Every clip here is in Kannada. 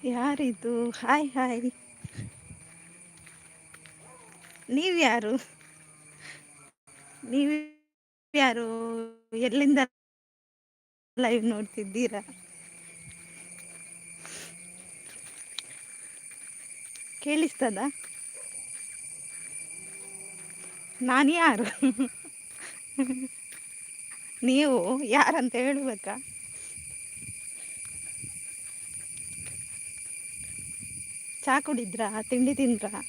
ಯಾರಿದು? Hi hi. ನೀವ್ಯಾರು? ನೀವು ಯಾರು? ಎಲ್ಲಿಂದ ಲೈವ್ ನೋಡ್ತಿದ್ದೀರಾ? ಕೇಳಿಸ್ತದ? ನಾನು ಯಾರು? ನೀವು ಯಾರಂತ ಹೇಳ್ಬೇಕಾ? ಚಾ ಕುಡಿದ್ರಾ? ತಿಂಡಿ ತಿಂದ್ರಾ?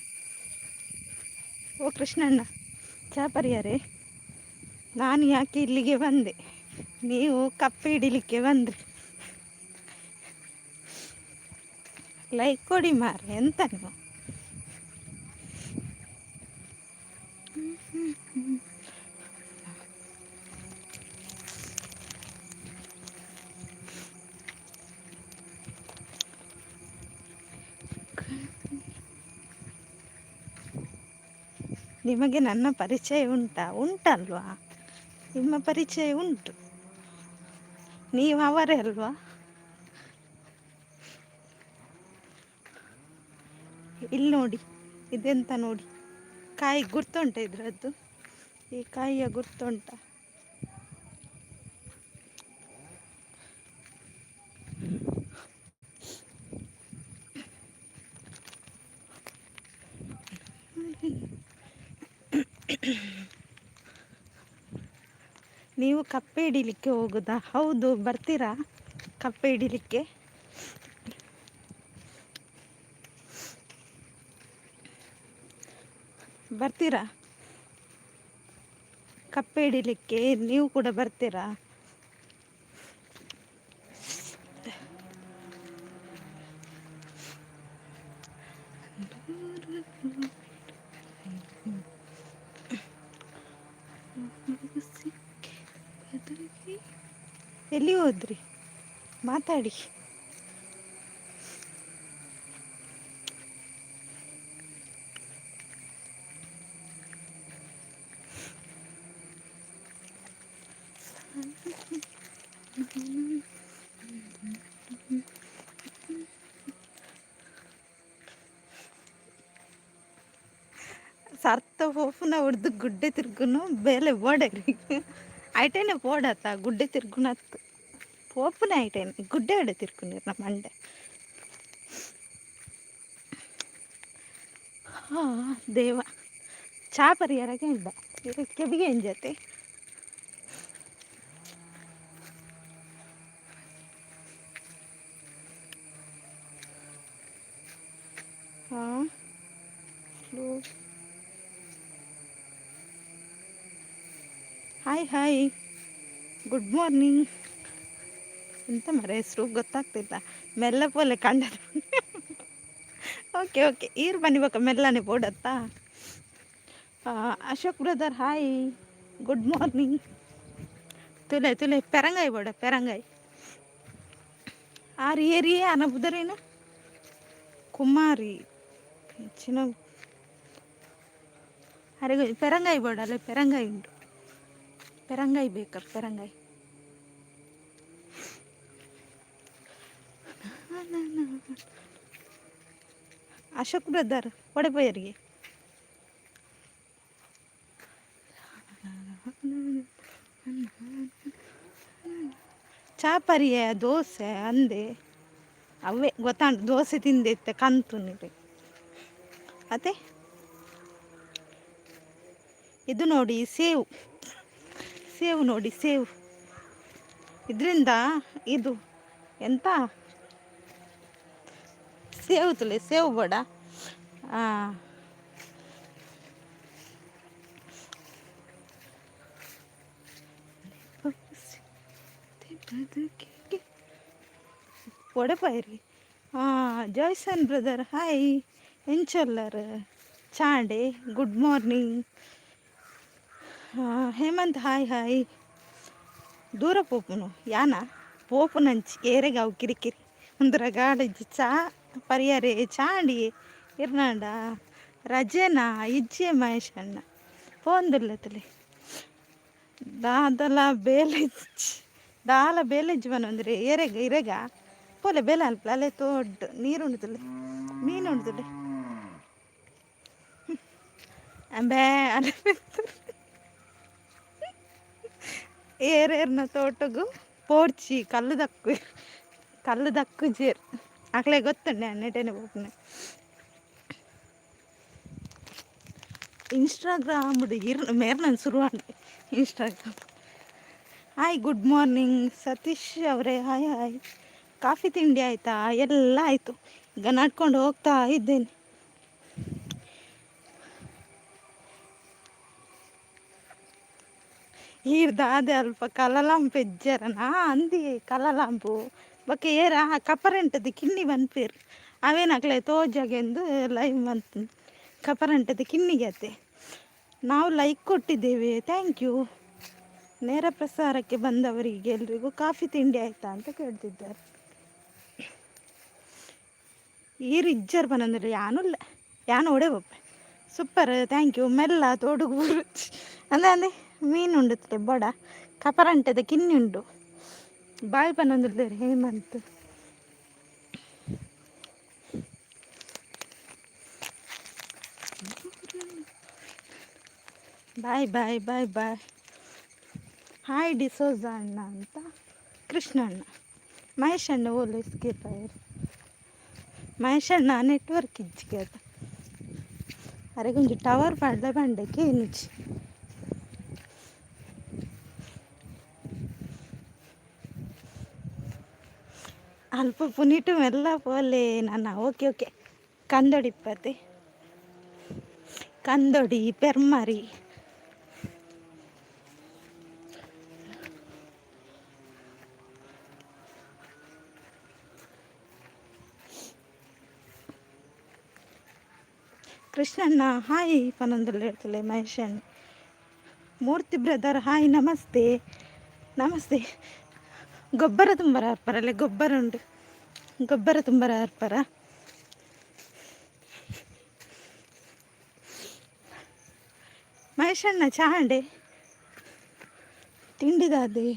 ಓ ಕೃಷ್ಣಣ್ಣ, ಚಾ ಪರಿಯಾರೆ. ನಾನು ಯಾಕೆ ಇಲ್ಲಿಗೆ ಬಂದೆ, ನೀವು ಕಪ್ಪೆ ಹಿಡಿಲಿಕ್ಕೆ ಬಂದ್ರಿ. ಲೈಕ್ ಕೊಡಿ ಮಾರೆ, ಎಂತ ನೀವು? ನಿಮಗೆ ನನ್ನ ಪರಿಚಯ ಉಂಟಾ? ಉಂಟಲ್ವಾ? ನಿಮ್ಮ ಪರಿಚಯ ಉಂಟು. ನೀವು ಅವರೇ ಅಲ್ವಾ? ಇಲ್ಲಿ ನೋಡಿ, ಇದೆಂತ ನೋಡಿ, ಕಾಯಿ ಗುರ್ತುಂಟ ಇದ್ರದ್ದು. ಈ ಕಾಯಿಯ ಗುರ್ತುಂಟ. ನೀವು ಕಪ್ಪೆ ಹಿಡಿಲಿಕ್ಕೆ ಹೋಗುದಾ? ಹೌದು, ಬರ್ತೀರಾ ಕಪ್ಪೆ ಹಿಡಿಲಿಕ್ಕೆ? ಬರ್ತೀರಾ ಕಪ್ಪೆ ಹಿಡಿಲಿಕ್ಕೆ? ನೀವು ಕೂಡ ಬರ್ತೀರಾ? ಎಲ್ಲಿ ಹೋದ್ರಿ? ಮಾತಾಡಿ. സർത്ത പോപ്പുന ಹೊಡೆದು ಗುಡ್ಡೆ ತಿರ್ಗುನು ಬೇಲೆ ಓಡರಿ ಐಟೇನೆ ಓಡತ್ತ ಗುಡ್ಡೆ ತಿರ್ಗುನತ್ತು ಪೋಪುನ ಐಟೇನೆ ಗುಡ್ಡೆ ಹೊಡೆ ತಿರ್ಗುನಿ ನಮ್ಮ ಮಂಡೆ. ಹಾ ದೇವ ಚಾ ಪರಿಹಾರಕ್ಕೆ ಇದ್ದ ಇದಕ್ಕೆ ಬಿಗೆ ಎಂಜತೆ. ಹಾಂ ಹಾಯ್ ಹಾಯ್, ಗುಡ್ ಮಾರ್ನಿಂಗ್. ಎಂತ ಮರ ಹೆಸರು ಗೊತ್ತಾಗ್ತಿಲ್ಲ, ಮೆಲ್ಲ ಪೋಲೆ ಕಂಡದು. ಓಕೆ ಓಕೆ, ಈರು ಬನ್ನಿಬೇಕ ಮೆಲ್ಲನೆ ಬೋಡತ್ತಾ. Ashok brother hi, good morning. ತುಲೆ ತುಲೆ ಪೆರಂಗಾಯಿ ಬೋಡ ಪೆರಂಗಾಯಿ ಆರು ಏರಿಯೇ ಅನಬುದರೇನು ಕುಮಾರಿ ಚಿನ್ನ ಅರೆ ಪೆರಂಗಾಯಿ ಬೋಡಲ್ಲ, ಪೆರಂಗಾಯಿ ಉಂಟು, ಪೆರಂಗಾಯಿ ಬೇಕಾ ಪೆರಂಗಾಯಿ. ಅಶೋಕ್ ಬ್ರದರ್ ಒಡೆಪೋಯರಿಗೆ ಚಾಪರಿಯ ದೋಸೆ ಅಂದೆ ಅವೇ ಗೊತ್ತಾಂಡು ದೋಸೆ ತಿಂದಿತ್ತೆ ಕಂತು ನೀರು. ಅದೇ ಇದು ನೋಡಿ ಸೇವು, ಸೇವು ನೋಡಿ ಸೇವು, ಇದರಿಂದ ಇದು ಎಂತ ಸೇವು ತುಲೆ ಸೇವು ಬೋಡ. ಒಡೆಪಾಯರಿ ಜಾಯ್ಸನ್ ಬ್ರದರ್ ಹಾಯ್, ಎಂಚೊಲ್ಲರ್ ಚಾಂಡೆ good morning. Hemanth hi hi. ದೂರ ಪೋಪುನು ಯಾನ ಪೋಪುನಂಚಿ ಏರೆಗಾವು ಕಿರಿಕಿರಿ ಒಂದರ ಗಾಡಜ್ಜಿ ಚಾ ಪರಿಯಾರೆ ಚಾಂಡಿ ಇರ್ನಾಂಡ ರಜೆನಾ ಇಜ್ಜೆ ಮಹೇಶಣ್ಣ ಪೋಂದುಲ್ಲತಲೆ ದಾದಲ ಬೇಲೆಜ್ ದಾಲ ಬೇಲೆಜ್ ಬನಂದ್ರೆ ಏರೆಗ ಇರೆಗ ಪೋಲೆ ಬೇಲೆ ಅನ್ಪಲ ಅಲ್ಲೇ ತೋಡ್ ನೀರು ಉಣ್ತಲೆ ಮೀನು ಉಣ್ತಲೆ ಬೇ ಅಲ್ಲ ಏರೇರ್ನ ತೋಟಗೂ ಪೋರ್ಚಿ ಕಲ್ಲು ದಕ್ಕು ಜೇರ್ ಅಕ್ಲೆ ಗೊತ್ತುಂಡೆ ಅನ್ನೆಟೇನೆ ಹೋಗ್ನೆ ಇನ್ಸ್ಟಾಗ್ರಾಮ್ ಮೇರ್ನ ಶುರುವಾಂಡೆ Instagram. Hi good morning Satish ಅವರೇ, ಹಾಯ್ ಹಾಯ್. ಕಾಫಿ ತಿಂಡಿ ಆಯಿತಾ? ಎಲ್ಲ ಆಯಿತು. ಈಗ ನಡ್ಕೊಂಡು ಹೋಗ್ತಾ ಇದ್ದೇನೆ. ಈರ್ದಾದೆ ಅಲ್ಪ ಕಲಲಾಂಪು ಎಜ್ಜರನಾ ಅಂದಿ ಕಲಲಾಂಪು ಬಕ್ಕೆ ಏರ ಕಪರಂಟದ ಕಿನ್ನಿ ಬನ್ಪೇರು ಅವೇನಾಗ್ಲೆ ತೋಜಾಗೆಂದು ಲೈವ್ ಬಂತು. ಕಪರಂಟದ ಕಿನ್ನಿಗೆ ಅತ್ತೆ ನಾವು ಲೈಕ್ ಕೊಟ್ಟಿದ್ದೇವೆ, ಥ್ಯಾಂಕ್ ಯು. ನೇರ ಪ್ರಸಾರಕ್ಕೆ ಬಂದವರಿಗೆ ಎಲ್ರಿಗೂ ಕಾಫಿ ತಿಂಡಿ ಆಯಿತಾ ಅಂತ ಕೇಳ್ತಿದ್ದಾರೆ. ಈ ರಿಜ್ಜರ್ ಬಂದರೆ ಯಾನು ಒಡೆ ಬೊಪ್ಪೆ ಸೂಪರ್, ಥ್ಯಾಂಕ್ ಯು. ಮೆಲ್ಲ ತೋಡುಗು ರುಚಿ ಅಂದೆ ಮೀನು ಉಂಡುತ್ತೆ ಬಡ ಕಪರಂಟದ ಕಿನ್ನಿ ಉಂಡು ಬಾಯಿ ಪನ್ನೊಂದಿರ್ತಾರೆ ಹೇಮಂತ್. ಬಾಯ್ ಬಾಯ್ ಬಾಯ್ ಬಾಯ್. ಹಾಯ್ ಡಿಸೋಜ ಅಣ್ಣ ಅಂತ ಕೃಷ್ಣ ಅಣ್ಣ. ಮಹೇಶ್ ಅಣ್ಣ ಓಲು ಎಸ್ಕೇಪ್ ಆಯ್ರು. ಮಹೇಶ್ ಅಣ್ಣ ನೆಟ್ವರ್ಕ್ ಇಜ್ಜಿಗೆ ಅದು ಅರೆ ಕೊಂಚ ಟವರ್ ಪಾಡ್ದ ಬಂಡಕ್ಕೆ ಏನಿಚ್ಚಿ ಅಲ್ಪ ಪುನೀಟು ಮೆಲ್ಲ ಪೋಲೆ ನನ್ನ. Okay okay. ಕಂದೊಡಿ ಇಪ್ಪತ್ತೆ ಕಂದೊಡಿ ಪೆರ್ಮರಿ ಕೃಷ್ಣಣ್ಣ ಹಾಯ್ ಪನ್ನೊಂದಲ್ಲಿ ಹೇಳ್ತಲೆ. ಮಹೇಶ್ ಅಣ್ಣ ಮೂರ್ತಿ ಬ್ರದರ್ ಹಾಯ್ ನಮಸ್ತೆ ನಮಸ್ತೆ. ಗೊಬ್ಬರ ತುಂಬರ ಹರ್ಪರಲ್ಲೇ ಗೊಬ್ಬರ ಉಂಟು, ಗೊಬ್ಬರ ತುಂಬರ ಹರ್ಪರ. ಮಹೇಶ್ ಅಣ್ಣ ಚಾಂಡೆ ತಿಂಡಿದಾದೆ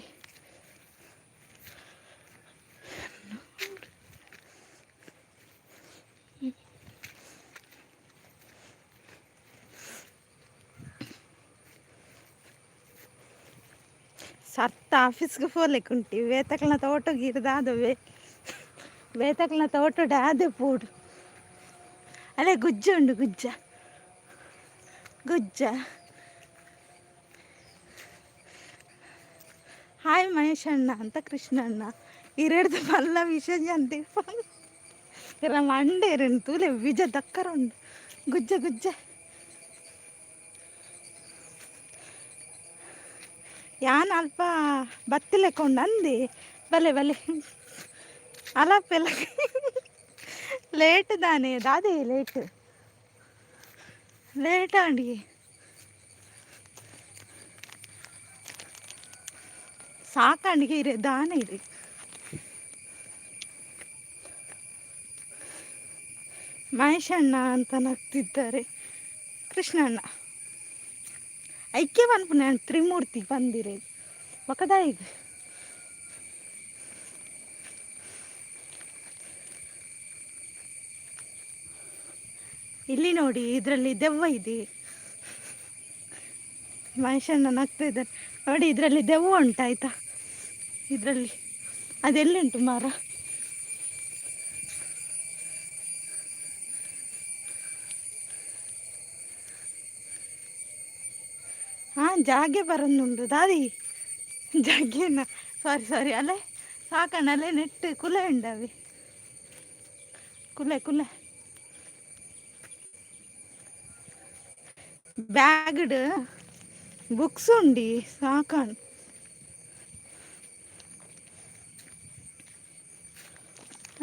ಸತ್ತ ಆಫೀಸ್ಗೆ ಹೋಗ್ಲಿಕ್ಕುಂಟು. ವೇತಕ್ಲನ ತೋಟಗೆ ಇರ್ದಾದವೆ ವೇತಕ್ಲನ ತೋಟಡೆ ಅದೇ ಪೂಡು ಅಲ್ಲೇ ಗುಜ್ಜ ಉಂಡು ಗುಜ್ಜ ಗುಜ್ಜ. ಹಾಯ್ ಮಹೇಶ್ ಅಣ್ಣ ಅಂತ ಕೃಷ್ಣಣ್ಣ ಇರೆಡ್ದು ಮಲ್ಲ ವಿಷಯ ಅಂತ ಇರ ಮಂಡೇರನ್ ತೂಲೆ ವಿಜ ದಕ್ಕರ ಉಂಡು ಗುಜ್ಜ ಗುಜ್ಜ. ಯಾನ್ ಅಲ್ಪ ಬತ್ತಿಲೆಕೊಂಡು ಅಂದೆ ಬಲೆ ಬಲೆ ಅಲಪ್ಪೆಲ್ಲ ಲೇಟ್ ದಾನೆ ದಾದೆ ಲೇಟ್ ಅಂಡಿ ಸಾಕಂಡಿಗೆ ಇರೆ ದಾನ ಇದೆ. ಮಹೇಶ್ ಅಣ್ಣ ಅಂತ ನಗ್ತಿದ್ದಾರೆ. ಕೃಷ್ಣಣ್ಣ ಐಕ್ಯ ಬಂದ್ಪು ನಾನು ತ್ರಿಮೂರ್ತಿ ಬಂದಿರೇ ಒಕ್ಕದ ಈಗ ಇಲ್ಲಿ ನೋಡಿ ಇದರಲ್ಲಿ ದೆವ್ವ ಇದೆ. ಮಹೇಶ್ ಅಣ್ಣ ನಗ್ತಾ ಇದ್ದಾರೆ ನೋಡಿ, ಇದರಲ್ಲಿ ದೆವ್ವ ಉಂಟಾಯ್ತಾ ಇದರಲ್ಲಿ. ಅದೆಲ್ಲುಂಟು ಮಾರ? ಹಾಂ ಜಾಗೆ ಬರೋದುಂಟು ದಾದಿ ಜಾಗೆನ ಸಾರಿ ಅಲ್ಲೇ ಸಾಕಣ್ಣ ಅಲ್ಲೇ ನೆಟ್ಟು ಕುಲೆ ಉಂಡವೆ ಕುಲೆ ಬ್ಯಾಗ್ಡ್ ಬುಕ್ಸ್ ಉಂಡಿ ಸಾಕಣ್ಣ.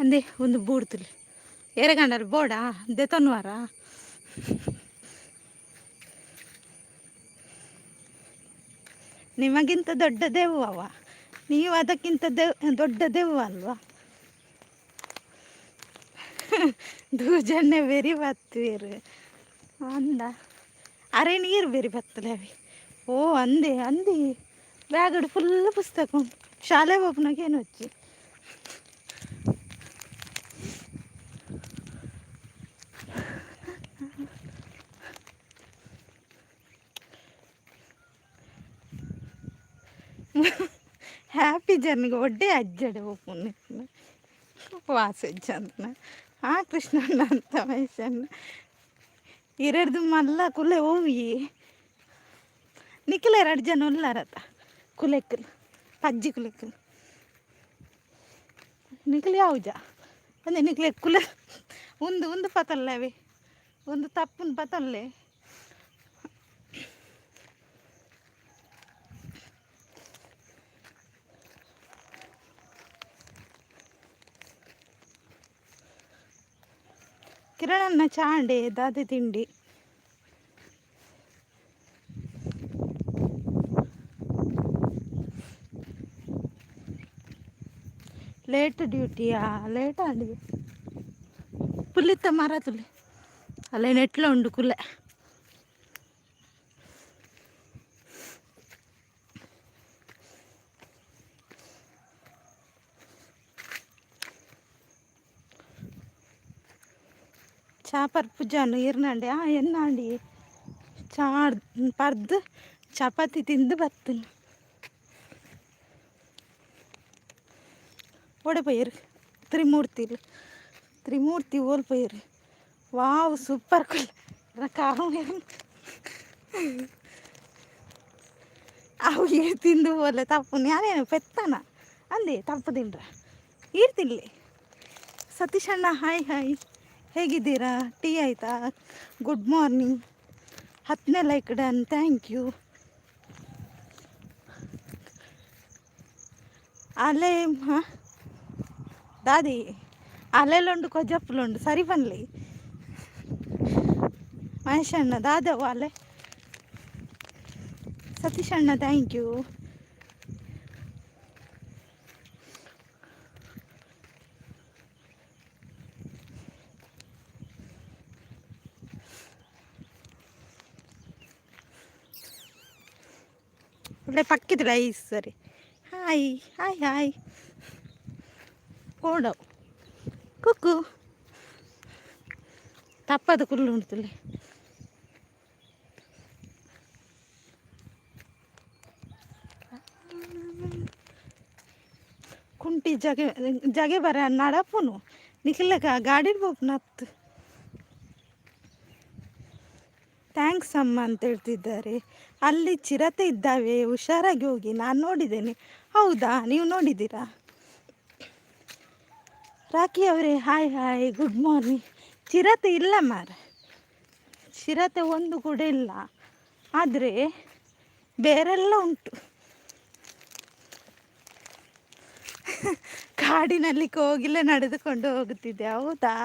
ಅಂದೆ ಒಂದು ಬೂಡ್ತಲಿ ಎರೆಗಂಡಲ್ಲಿ ಬೋಡ ದೆತನ್ವಾರ ನಿಮಗಿಂತ ದೊಡ್ಡ ದೆವ್ವ ಅವ, ನೀವು ಅದಕ್ಕಿಂತ ದೊಡ್ಡ ದೆವ್ವ ಅಲ್ವಾ? ದೂಜನ್ನೆ ಬೆರಿ ಬತ್ತೀರು ಅಂದ ಅರೆ ನೀರು ಬೇರೆ ಬತ್ತಲೆ ಅವಿ. ಓ ಅಂದೆ ಬ್ಯಾಗಡ್ ಫುಲ್ ಪುಸ್ತಕ ಉಂಟು. ಶಾಲೆ ಒಬ್ಬನಾಗ ಏನು ಹಚ್ಚಿ హ్యాపీ జర్నీగా ఒడ్డే అజ్జడు ఓపుని ವಾಸಜ್ಜಂತ ಆ ಕೃಷ್ಣಣ್ಣ ಅಂತ ವಯಸ್ಸನ್ನು ಇರೆಡ್ದು ಮಲ್ಲ ಕುಲೆ ಹೋಗಿ ನಿಖಿಲ 2 ಜನ ಉಲ್ಲಾರತ ಕುಲೆಕ್ಕಲು ಪಜ್ಜಿ ಕುಲೆಕ್ಕಲು ನಿಖಿಲ್ ಯಾವುಜ ಅಂದರೆ ನಿಖಿಲೆ ಕುಲೆ ಒಂದು ಪತಲ್ಲವೇ ಒಂದು ತಪ್ಪನ ಪತಲ್ಲೇ ಕಿರಣನ್ನ ಚಾಂಡೆ ದಾದೆ ತಿಂಡಿ ಲೇಟ್ ಡ್ಯೂಟಿಯಾ ಲೇಟ್ ಆಡಿ ಪುಲ್ಲಿತ್ತ ಮರ ತುಲಿ ಅಲ್ಲೇ ನೆಟ್ಲ ಉಂಡು ಕುಲೆ చాపర్ పుజ్జాను ఇర్నండి ఎన్నాండి పర్దు చపాతి తింದು ಬರ್ತೀನಿ ಓಡಿಪೋಯ್ರು ತ್ರಿಮೂರ್ತಿ ಓಲ್ಪೋಯ್ರು ವಾವ್ ಸೂಪರ್ ಕುಲ್ಲ ಕಾವು ಅವು ಈರು ತಿಂದು ಹೋಲೆ ತಪ್ಪು ನಾನೇನು ಪೆತ್ತನ ಅಂದೆ ತಪ್ಪು ತಿಂಡ್ರ ಈರು ತಿನ್ಲಿ ಸತೀಶ್ ಅಣ್ಣ ಹಾಯ್ ಹೇಗಿದ್ದೀರಾ ಟೀ ಆಯಿತಾ ಗುಡ್ ಮಾರ್ನಿಂಗ್ 10ನೇ ಲೈಕ್ ಡನ್ ಥ್ಯಾಂಕ್ ಯು ಅಲ್ಲೇ ಹಾಂ దాది అల్లెలుండు కొజ్జప్పులుండు సరి పనులు మహేష్ అన్న దాదా వాళ్ళే సతీష్ అన్న థ్యాంక్ యూ ಒಳ್ಳೆ ಪಕ್ಕಿದ್ರೆ ಐಸ್ ಸರಿ ಹಾಯ್ ಓಡವು ಕುಕ್ಕು ತಪ್ಪದ ಕುಲ್ಲು ಉಂಟುಲಿ ಕುಂಟಿ ಜಗೆ ಬರ ನಡಪುನು ನಿಖಿಲಕ ಗಾಡಿ ಬೋಪ್ನತ್ತು ಥ್ಯಾಂಕ್ಸ್ ಅಮ್ಮ ಅಂತ ಹೇಳ್ತಿದ್ದಾರೆ. ಅಲ್ಲಿ ಚಿರತೆ ಇದ್ದಾವೆ, ಹುಷಾರಾಗಿ ಹೋಗಿ. ನಾನು ನೋಡಿದ್ದೇನೆ. ಹೌದಾ, ನೀವು ನೋಡಿದ್ದೀರಾ? ರಾಕಿ ಅವರೇ ಹಾಯ್ ಗುಡ್ ಮಾರ್ನಿಂಗ್. ಚಿರತೆ ಇಲ್ಲ ಮಾರ, ಚಿರತೆ ಒಂದು ಕೂಡ ಇಲ್ಲ, ಆದರೆ ಬೇರೆಲ್ಲ ಉಂಟು. ಕಾಡಿನಲ್ಲಿ ಕೋಗಿಲೆ ನಡೆದುಕೊಂಡು ಹೋಗುತ್ತಿದ್ದೆ. ಹೌದಾ,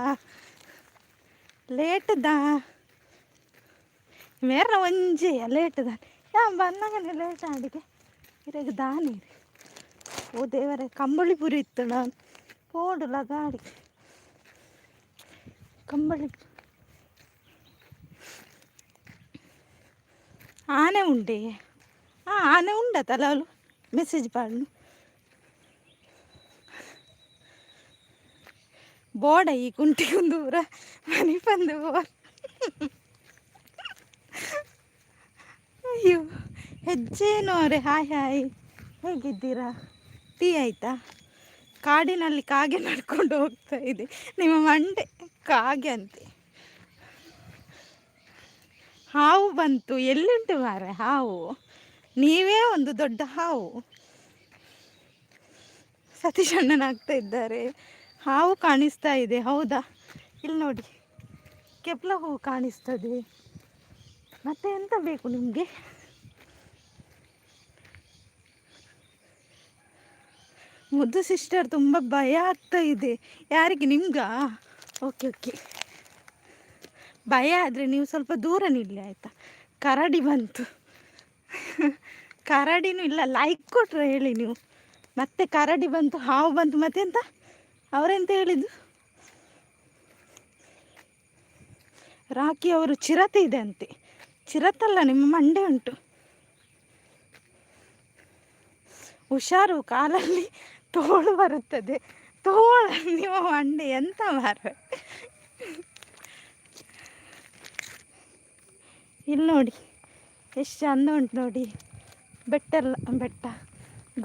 ಲೇಟ್ದಾ ಮೇರ ಒಂಜೆ ಲೇಟ್ದ ಬಂದಾಗನೇ ಲೇಟ್ ಅಡಿಗೆ ಇರಾಗ ದಾನಿ. ಓ ದೇವರೇ, ಕಂಬಳಿ ಪುರಿ ಇತ್ತು. ನಾನು ಓಡಲ್ಲ ಗಾಡಿ ಕಂಬಳಿ. ಆನೆ ಉಂಡೆ? ಆನೆ ಉಂಡತಲ್ಲ ಅವಳು ಮೆಸೇಜ್ ಪಾಡು. ಬೋಡ ಈ ಕುಂಟಿಗುಂದೂರ ಮನೆ ಬಂದು. ಅಯ್ಯೋ, ಹೆಜ್ಜೇನು ಅವರೇ ಹಾಯ್ ಹೇಗಿದ್ದೀರಾ? ಟೀ ಆಯಿತಾ? ಕಾಡಿನಲ್ಲಿ ಕಾಗೆ ನಡ್ಕೊಂಡು ಹೋಗ್ತಾ ಇದೆ. ನಿಮ್ಮ ಮಂಡೆ ಕಾಗೆ ಅಂತೆ. ಹಾವು ಬಂತು. ಎಲ್ಲಿಂಟು ಮಾರೆ ಹಾವು? ನೀವೇ ಒಂದು ದೊಡ್ಡ ಹಾವು. ಸತೀಶ್ ಅಣ್ಣನಾಗ್ತಾ ಇದ್ದಾರೆ. ಹಾವು ಕಾಣಿಸ್ತಾ ಇದೆ. ಹೌದಾ? ಇಲ್ಲಿ ನೋಡಿ, ಕೆಪ್ಲ ಹೂವು ಕಾಣಿಸ್ತದೆ. ಮತ್ತೆ ಎಂತ ಬೇಕು ನಿಮಗೆ? ಮುದ್ದು ಸಿಸ್ಟರ್, ತುಂಬ ಭಯ ಆಗ್ತಾ ಇದೆ. ಯಾರಿಗೆ? ನಿಮ್ಗಾ? ಓಕೆ, ಭಯ ಆದರೆ ನೀವು ಸ್ವಲ್ಪ ದೂರ ನಿಲ್ಲಿ ಆಯಿತಾ? ಕರಡಿ ಬಂತು. ಕರಡಿನೂ ಇಲ್ಲ, ಲೈಕ್ ಕೊಟ್ರೆ ಹೇಳಿ ನೀವು. ಮತ್ತೆ ಕರಡಿ ಬಂತು, ಹಾವು ಬಂತು, ಮತ್ತೆ ಎಂತ ಅವರೆಂತ ಹೇಳಿದ್ದು? ರಾಕಿ ಅವರು ಚಿರತೆ ಇದೆ ಅಂತೆ. ಚಿರತಲ್ಲ, ನಿಮ್ಮ ಮಂಡೆ ಉಂಟು. ಹುಷಾರು, ಕಾಲಲ್ಲಿ ತೋಳು ಬರುತ್ತದೆ. ತೋಳು ನಿಮ್ಮ ಮಂಡೆ ಎಂತ ಮಾರ. ಇಲ್ಲಿ ನೋಡಿ ಎಷ್ಟು ಚಂದ ಉಂಟು ನೋಡಿ. ಬೆಟ್ಟ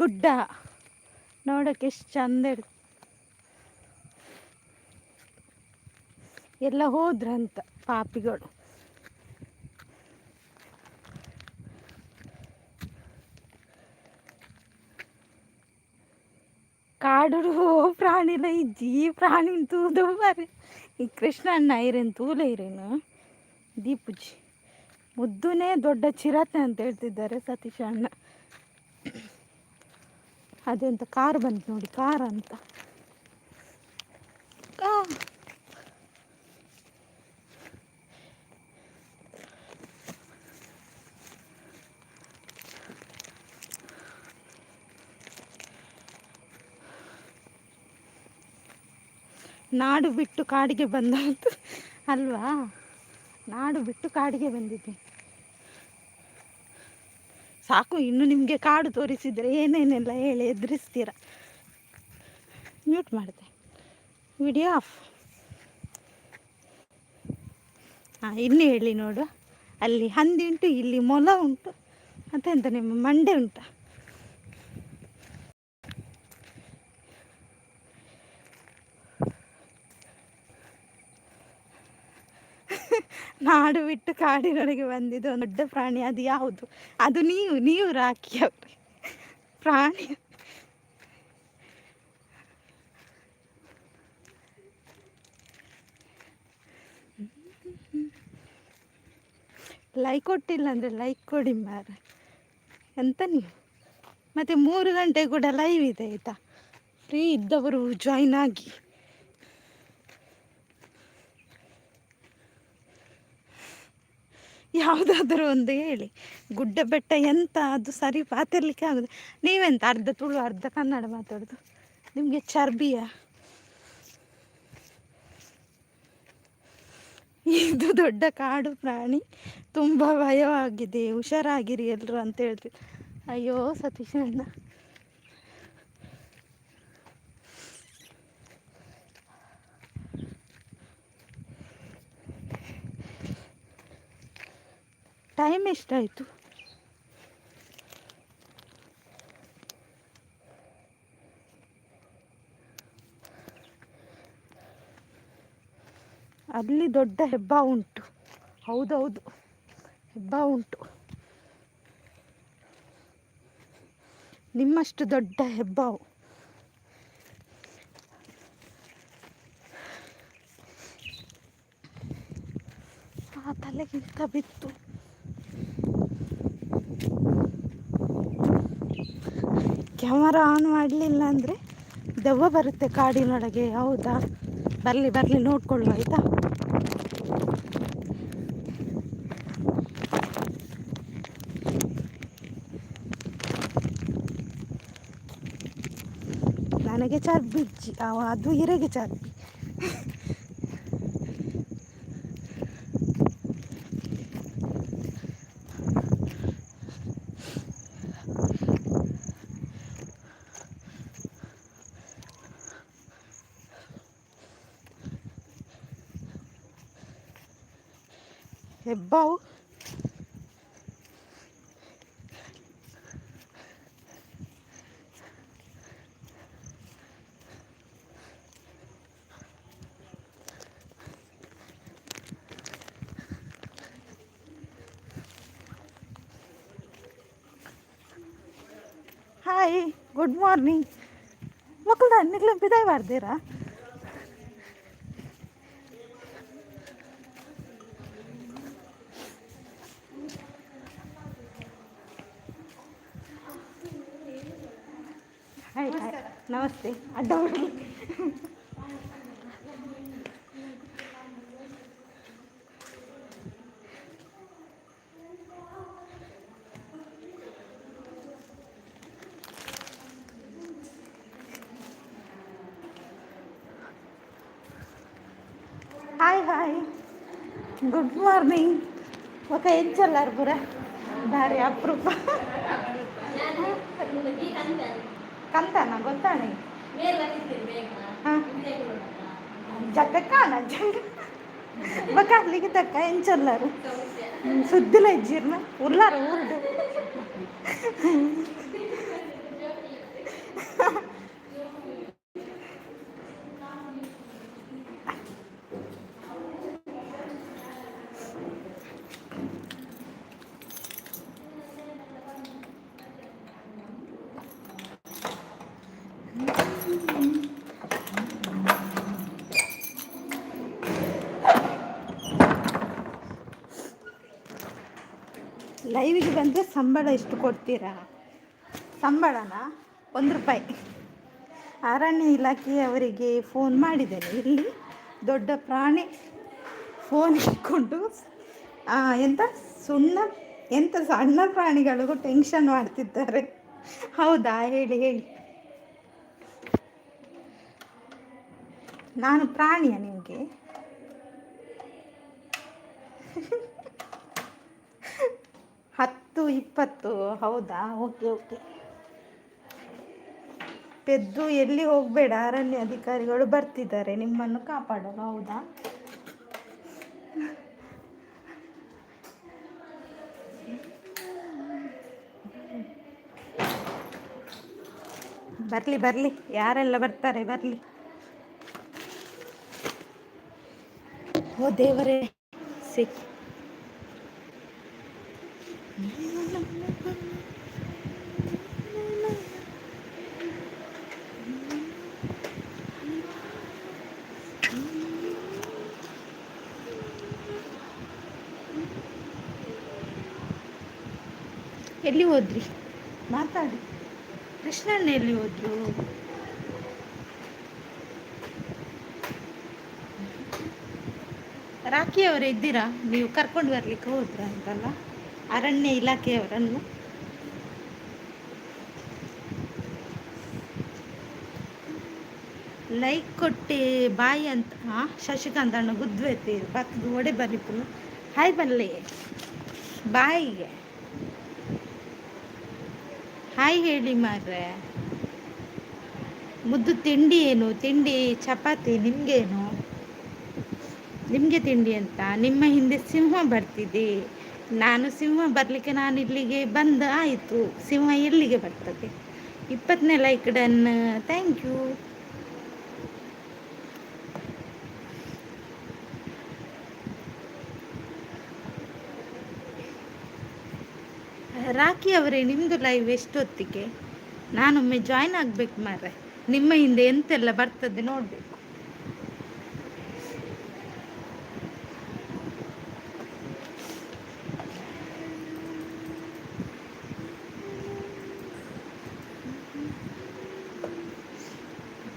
ಗುಡ್ಡ ನೋಡೋಕೆ ಎಷ್ಟು ಚಂದ ಎಲ್ಲ ಹೋದ್ರಂತ ಪಾಪಿಗಳು. ಕಾಡು ಪ್ರಾಣಿಲ ಇಜ್ಜಿ ಪ್ರಾಣಿ ತೂದು ಬರ್ರಿ ಈ ಕೃಷ್ಣಣ್ಣ ಐರೇನು ತೂಲೆ ಇರೇನು ದೀಪುಜಿ ಮುದ್ದುನೇ ದೊಡ್ಡ ಚಿರತೆ ಅಂತ ಹೇಳ್ತಿದ್ದಾರೆ ಸತೀಶ್ ಅಣ್ಣ. ಅದೆಂತ ಕಾರ್ ಬಂತು ನೋಡಿ, ಕಾರ್ ಅಂತ. ನಾಡು ಬಿಟ್ಟು ಕಾಡಿಗೆ ಬಂದಂತು ಅಲ್ವಾ, ನಾಡು ಬಿಟ್ಟು ಕಾಡಿಗೆ ಬಂದಿದ್ದೆ. ಸಾಕು, ಇನ್ನು ನಿಮಗೆ ಕಾಡು ತೋರಿಸಿದರೆ ಏನೇನೆಲ್ಲ ಹೇಳಿ ಎದುರಿಸ್ತೀರ. ಮ್ಯೂಟ್ ಮಾಡಿದೆ, ವಿಡಿಯೋ ಆಫ್. ಹಾಂ, ಇನ್ನು ಹೇಳಿ ನೋಡು. ಅಲ್ಲಿ ಹಂದಿ ಉಂಟು, ಇಲ್ಲಿ ಮೊಲ ಉಂಟು, ಮತ್ತೆಂತ ನಿಮ್ಮ ಮಂಡೆ ಉಂಟು. ನಾಡು ಬಿಟ್ಟು ಕಾಡಿನೊಳಗೆ ಬಂದಿದ್ದು ಒಂದು ದೊಡ್ಡ ಪ್ರಾಣಿ. ಅದು ಯಾವುದು? ಅದು ನೀವು ರಾಕಿ ಅವ್ರಿ ಪ್ರಾಣಿ. ಲೈಕ್ ಕೊಟ್ಟಿಲ್ಲ ಅಂದರೆ ಲೈಕ್ ಕೊಡಿ ಮಾರ. ಎಂತ ನೀವು ಮತ್ತು 3 ಗಂಟೆ ಕೂಡ ಲೈವ್ ಇದೆ ಆಯಿತಾ, ಫ್ರೀ ಇದ್ದವರು ಜಾಯ್ನ್ ಆಗಿ. ಯಾವುದಾದ್ರೂ ಒಂದು ಹೇಳಿ. ಗುಡ್ಡ ಬೆಟ್ಟ ಎಂತ ಅದು ಸರಿ ಮಾತಾಡಲಿಕ್ಕೆ ಆಗೋದು. ನೀವೆಂತ ಅರ್ಧ ತುಳು ಅರ್ಧ ಕನ್ನಡ ಮಾತಾಡೋದು? ನಿಮಗೆ ಚರ್ಬಿಯ? ಇದು ದೊಡ್ಡ ಕಾಡು ಪ್ರಾಣಿ, ತುಂಬ ಭಯವಾಗಿದೆ, ಹುಷಾರಾಗಿರಿ ಎಲ್ಲರೂ ಅಂತ ಹೇಳ್ತೀವಿ. ಅಯ್ಯೋ ಸತೀಶ್ ಅಣ್ಣ, ಟೈಮ್ ಎಷ್ಟಾಯಿತು? ಅಲ್ಲಿ ದೊಡ್ಡ ಹೆಬ್ಬ ಉಂಟು. ಹೌದೌದು, ಹೆಬ್ಬ ಉಂಟು. ನಿಮ್ಮಷ್ಟು ದೊಡ್ಡ ಹೆಬ್ಬಾವು. ಆ ತಲೆಗಿಂತ ಬಿತ್ತು. ಕ್ಯಾಮರಾ ಆನ್ ಮಾಡಲಿಲ್ಲ ಅಂದರೆ ದೆವ್ವ ಬರುತ್ತೆ ಕಾಡಿನೊಳಗೆ. ಹೌದಾ? ಬರಲಿ ನೋಡ್ಕೊಳ್ಳುವ ಆಯಿತಾ. ನನಗೆ ಚರ್ಬಿ, ಅದು ಹಿರೆಗೆ ಚರ್ಬಿ. ಹೆಬ್ಬಾವು ಹಾಯ್, ಗುಡ್ ಮಾರ್ನಿಂಗ್. ಮಕ್ಕಳು ನಿಗ್ಲ ಬಿದಾಯ ಮಾಡ್ತೀರಾ? ಹಾಯ್ ಹಾಯ್, ನಮಸ್ತೆ. ಅಡ್ಡ ಬಿಡಿ. Hi, good morning. ఒక ఎంచల్లారు ಪುರ ಭಾರಿ ಅಪರೂಪ. ಕಂತನ ಗೊತ್ತಾನೆ ಜಗ್ಗಕ್ಕಾನ ಬಕ್ಕ ಅಲ್ಲಿಗೆ ತಕ್ಕ ಎಂಚಲ್ಲಾರು ಸುದ್ದಿಲ ಇಜ್ಜಿರ್ನ ಉಲ್ಲಾರ ಊರ್ಡು ನಿಮಗೆ ಸಂಬಳ ಎಷ್ಟು ಕೊಡ್ತೀರಾ? ಸಂಬಳನ ₹1. ಅರಣ್ಯ ಇಲಾಖೆಯವರಿಗೆ ಫೋನ್ ಮಾಡಿದ್ದೇನೆ. ಇಲ್ಲಿ ದೊಡ್ಡ ಪ್ರಾಣಿ ಫೋನ್ ಇಟ್ಕೊಂಡು ಎಂತ ಸುಣ್ಣ ಎಂಥ ಸಣ್ಣ ಪ್ರಾಣಿಗಳಿಗೂ ಟೆನ್ಷನ್ ಮಾಡ್ತಿದ್ದಾರೆ. ಹೌದಾ, ಹೇಳಿ ಹೇಳಿ. ನಾನು ಪ್ರಾಣಿಯ ನಿಮಗೆ? 10, 20. ಹೌದಾ, ಓಕೆ ಓಕೆ. ಪೆದ್ದು ಎಲ್ಲಿ ಹೋಗಬೇಡ, ಅರಣ್ಯ ಅಧಿಕಾರಿಗಳು ಬರ್ತಿದ್ದಾರೆ ನಿಮ್ಮನ್ನು ಕಾಪಾಡಲು. ಹೌದಾ, ಬರಲಿ ಬರಲಿ, ಯಾರೆಲ್ಲ ಬರ್ತಾರೆ ಬರಲಿ. ಓ ದೇವರೇ, ಸಿಕ್ ಎಲ್ಲಿ ಹೋದ್ರಿ? ಮಾತಾಡಿ. ಕೃಷ್ಣಣ್ಣ ಎಲ್ಲಿ ಹೋದ್ರು? ರಾಖಿ ಅವರೇ ಇದ್ದೀರಾ? ನೀವು ಕರ್ಕೊಂಡು ಬರ್ಲಿಕ್ಕೆ ಹೋದ್ರ ಅಂತಲ್ಲ ಅರಣ್ಯ ಇಲಾಖೆಯವರನ್ನು? ಲೈಕ್ ಕೊಟ್ಟೆ ಬಾಯಿ ಅಂತ. ಶಶಿಕಾಂತ್ ಅಣ್ಣ ಗುದ್ವೈತಿ ಪಕ್ಕದ ಒಡೆ ಬರಿತು. ಹಾಯ್ ಬಲ್ಲೆ ಬಾಯಿಗೆ ಹಾಯ್ ಹೇಳಿ ಮಾರ್ರೆ. ಮುದ್ದು ತಿಂಡಿ ಏನು? ತಿಂಡಿ ಚಪಾತಿ. ನಿಮಗೇನು? ನಿಮಗೆ ತಿಂಡಿ ಅಂತ. ನಿಮ್ಮ ಹಿಂದೆ ಸಿಂಹ ಬರ್ತಿದೆ. ನಾನು ಸಿಂಹ ಬರಲಿಕ್ಕೆ ನಾನು ಇಲ್ಲಿಗೆ ಬಂದ ಆಯಿತು. ಸಿಂಹ ಎಲ್ಲಿಗೆ ಬರ್ತದೆ? 20ನೇ like done, thank you. Rakhi ಅವರೇ, ನಿಮ್ಮದು ಲೈವ್ ಎಷ್ಟೊತ್ತಿಗೆ? ನಾನೊಮ್ಮೆ ಜಾಯ್ನ್ ಆಗಬೇಕು ಮಾರ್ರೆ. ನಿಮ್ಮ ಹಿಂದೆ ಎಂತೆಲ್ಲ ಬರ್ತದೆ ನೋಡಬೇಕು.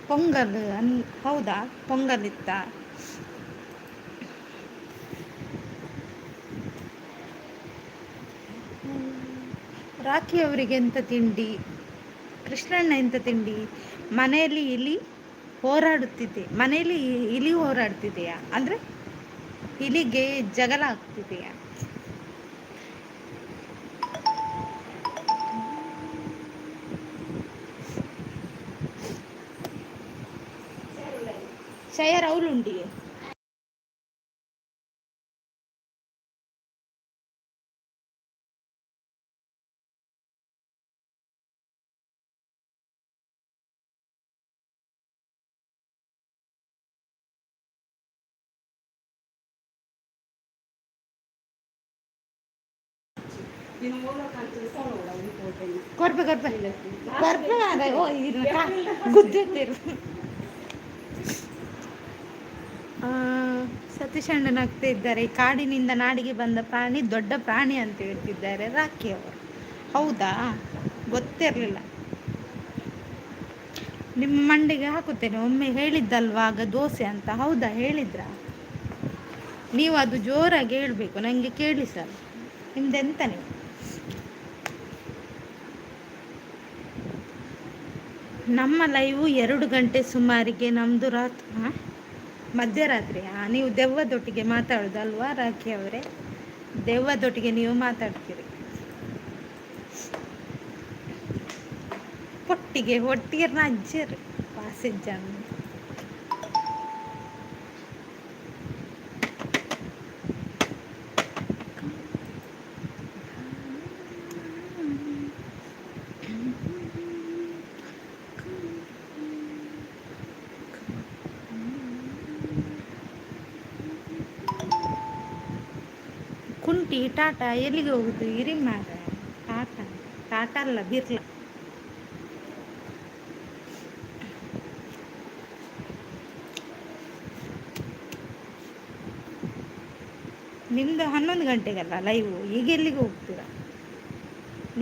ಪೊಂಗಲ್ ಹೌದಾ? ಪೊಂಗಲ್ ಇತ್ತ? ರಾಖಿ ಅವರಿಗೆ ಎಂತ ತಿಂಡಿ? ಕೃಷ್ಣಣ್ಣ ಎಂತ ತಿಂಡಿ? ಮನೆಯಲ್ಲಿ ಇಲಿ ಹೋರಾಡುತ್ತಿದೆ. ಮನೆಯಲ್ಲಿ ಇಲಿ ಹೋರಾಡ್ತಿದೆಯಾ ಅಂದರೆ ಇಲಿಗೆ ಜಗಳ ಆಗ್ತಿದೆಯಾ? ಶಯರ್ ಅವಳುಂಡಿ. ಕೊರ್ಬೆ ಕೊರ್ಬೆ ಕೊರ್ಬೆ ಅದ. ಓ ಗುದ್ದಿರ್ತೀರು. ಸತೀಶ್ ಅಣ್ಣನ ಆಗ್ತಾ ಇದ್ದಾರೆ. ಕಾಡಿನಿಂದ ನಾಡಿಗೆ ಬಂದ ಪ್ರಾಣಿ ದೊಡ್ಡ ಪ್ರಾಣಿ ಅಂತ ಹೇಳ್ತಿದ್ದಾರೆ ರಾಖಿ ಅವರು. ಹೌದಾ, ಗೊತ್ತಿರಲಿಲ್ಲ. ನಿಮ್ಮ ಮಂಡಿಗೆ ಹಾಕುತ್ತೇನೆ. ಒಮ್ಮೆ ಹೇಳಿದ್ದಲ್ವಾ ಆಗ ದೋಸೆ ಅಂತ. ಹೌದಾ, ಹೇಳಿದ್ರ? ನೀವು ಅದು ಜೋರಾಗಿ ಹೇಳಬೇಕು, ನನಗೆ ಕೇಳಿಸಲ್ಲ. ನಿಮ್ದೆಂತ ನೀವು? ನಮ್ಮ ಲೈವು 2 ಗಂಟೆ ಸುಮಾರಿಗೆ. ನಮ್ಮದು ಮಧ್ಯರಾತ್ರಿ. ನೀವು ದೆವ್ವದೊಟ್ಟಿಗೆ ಮಾತಾಡೋದಲ್ವಾ ರಾಖಿ ಅವರೇ? ದೆವ್ವದೊಟ್ಟಿಗೆ ನೀವು ಮಾತಾಡ್ತೀರಿ. ಪೊಟ್ಟಿಗೆ ಒಟ್ಟಿಗೆ ಅಜ್ಜರು ಪಾಸೆಜ್ಜನ್ನು. ಕುಂಟಿ ಟಾಟಾ ಎಲ್ಲಿಗೆ ಹೋಗುದು? ಇರಿ ಮಾರ. ಟಾಟಾ ಟಾಟಾ ಅಲ್ಲ, ಬಿರ್ಲಾ. ನಿಮ್ಮದು 11 ಗಂಟೆಗಲ್ಲ ಲೈವು. ಈಗ ಎಲ್ಲಿಗೆ ಹೋಗ್ತೀರಾ?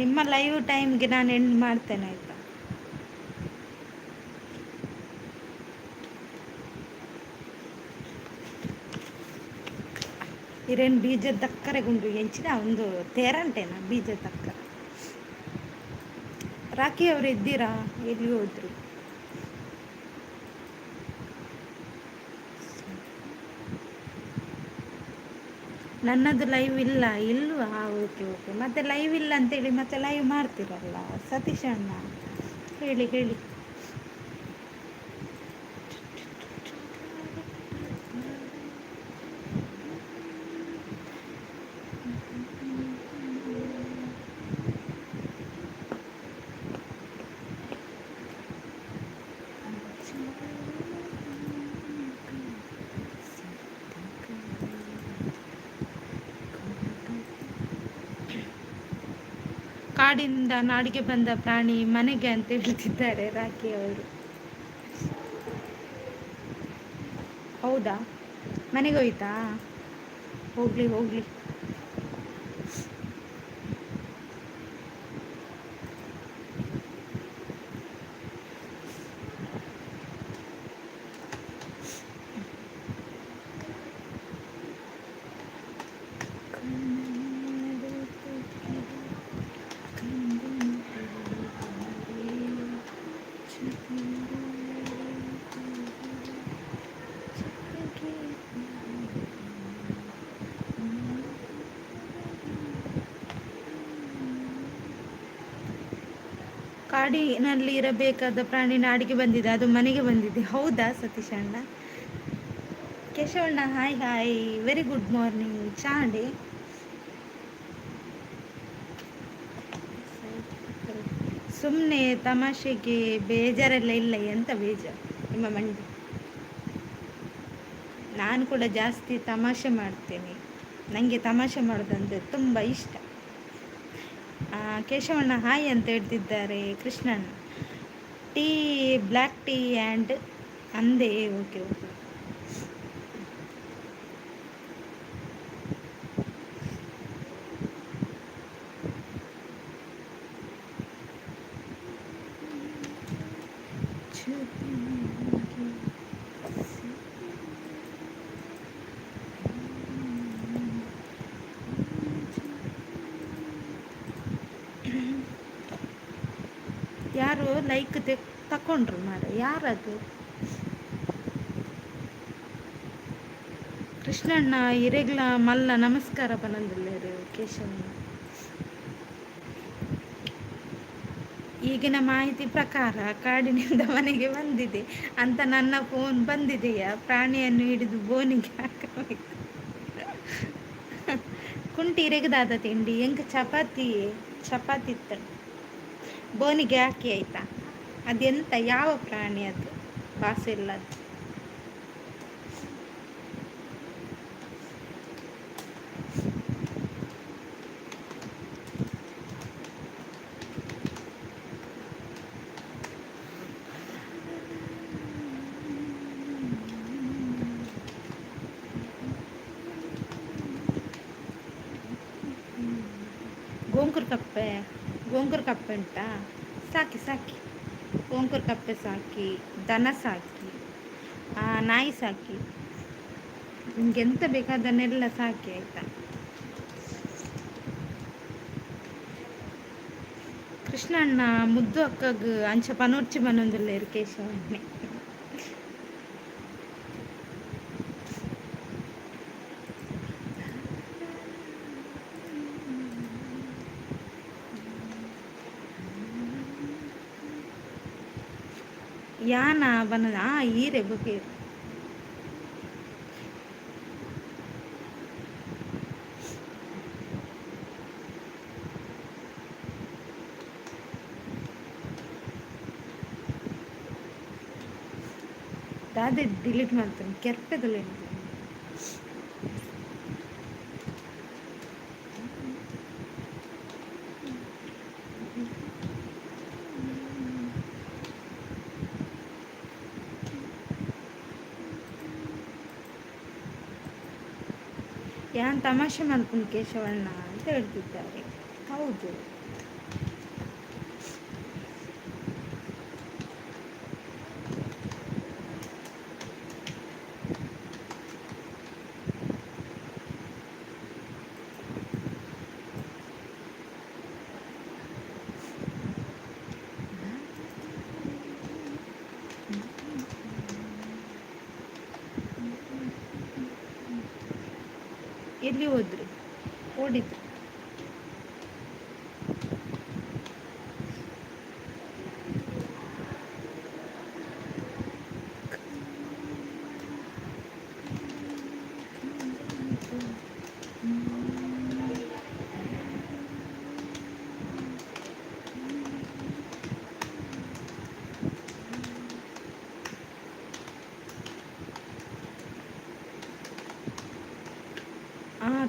ನಿಮ್ಮ ಲೈವ್ ಟೈಮ್ಗೆ ನಾನು ಎಂಡ್ ಮಾಡ್ತೇನೆ ಆಯಿತಾ. ಇರೇನು ಬೀಜದ ದಕ್ಕರೆಗುಂಡು ಎಂಚಿನ ಒಂದು ತೇರಂಟೇನ ಬೀಜದ ದಕ್ಕರ. ರಾಖಿ ಅವರು ಇದ್ದೀರಾ? ಎಲ್ಲಿ ಹೋದ್ರು? ನನ್ನದು ಲೈವ್ ಇಲ್ಲ ಇಲ್ವಾ? Okay okay. ಮತ್ತೆ ಲೈವ್ ಇಲ್ಲ ಅಂತೇಳಿ ಮತ್ತೆ ಲೈವ್ ಮಾಡ್ತೀರಲ್ಲ ಸತೀಶ್ ಅಣ್ಣ, ಹೇಳಿ ಹೇಳಿ. ಕಾಡಿನಿಂದ ನಾಡಿಗೆ ಬಂದ ಪ್ರಾಣಿ ಮನೆಗೆ ಅಂತ ಹೇಳ್ತಿದ್ದಾರೆ ರಾಖಿ ಅವರು. ಹೌದಾ? ಮನೆಗೆ ಹೋಯ್ತಾ? ಹೋಗ್ಲಿ ಹೋಗ್ಲಿ. ಕಾಡಿನಲ್ಲಿ ಇರಬೇಕಾದ ಪ್ರಾಣಿ ನಾಡಿಗೆ ಬಂದಿದೆ, ಅದು ಮನೆಗೆ ಬಂದಿದೆ. ಹೌದಾ ಸತೀಶ್ ಅಣ್ಣ? ಕೇಶವಣ್ಣ hi hi, very good morning. ಚಾಂಡೆ ಸುಮ್ಮನೆ ತಮಾಷೆಗೆ ಬೇಜಾರೆಲ್ಲ ಇಲ್ಲ. ಎಂತ ಬೇಜಾರು ನಿಮ್ಮ ಮಂಡಿ? ನಾನು ಕೂಡ ಜಾಸ್ತಿ ತಮಾಷೆ ಮಾಡ್ತೇನೆ, ನನಗೆ ತಮಾಷೆ ಮಾಡೋದಂದರೆ ತುಂಬ ಇಷ್ಟ. ಕೇಶವಣ್ಣ ಹಾಯ್ ಅಂತ ಹೇಳ್ತಿದ್ದಾರೆ. Krishnanna tea, black tea and ಅಂದೆ. Okay okay. ಯಾರು ಲೈಕ್ ತಕೊಂಡ್ರು ಮಾರ? ಯಾರದು? ಕೃಷ್ಣಣ್ಣ ಇರೆಗ್ಲ ಮಲ್ಲ ನಮಸ್ಕಾರ ಪನಂದಿಲ್ಲೇರು ಕೇಶವಣ್ಣ. ಈಗಿನ ಮಾಹಿತಿ ಪ್ರಕಾರ ಕಾಡಿನಿಂದ ಮನೆಗೆ ಬಂದಿದೆ ಅಂತ ನನ್ನ ಫೋನ್ ಬಂದಿದೆಯಾ? ಪ್ರಾಣಿಯನ್ನು ಹಿಡಿದು ಬೋನಿಗೆ ಹಾಕಬೇಕು. ಕುಂಟಿ ಇರೆಗದಾದ ತಿಂಡಿ ಎಂಕ ಚಪಾತಿ ಇತ್ತ ಬೋನಿಗೆ ಹಾಕಿ ಆಯ್ತಾ? ಅದೆಂತ ಯಾವ ಪ್ರಾಣಿ ಅದು? ವಾಸ ಇಲ್ಲದು. ಗೋಂಗೂರು ಕಪ್ಪೆ ಉಂಟಾ? ಸಾಕಿ ಗೋಂಗೂರು ಕಪ್ಪೆ ಸಾಕಿ, ದನ ಸಾಕಿ, ನಾಯಿ ಸಾಕಿ, ನಿಮ್ಗೆ ಎಂತ ಬೇಕಾದನ್ನೆಲ್ಲ ಸಾಕಿ ಆಯ್ತಾ? ಕೃಷ್ಣಣ್ಣ ಮುದ್ದು ಅಕ್ಕಗ್ ಅಂಚ ಪನೋರ್ಚಿ ಬನ್ನೊಂದುಲ್ಲೇರು ಕೇಶವಣ್ಣೆ. ಯಾನ ಬನ್ನದ ಈರೆ ಬಗ್ಗೆ ಅದೇ ಡಿಲೀಟ್ ಮಾಡ್ತೇನೆ. ಕೆರ್ಪೆದಲ್ಲಿ ಯಾನ್ ತಮಾಷೆ ಮಾಡ್ಕೊಂಡು ಕೇಶವಣ್ಣ ಅಂತ ಹೇಳ್ತಿದ್ದಾರೆ. ಹೌದು, ಎಲ್ಲಿ ಹೋದ್ರಿ? ಓಡಿದ್ರು.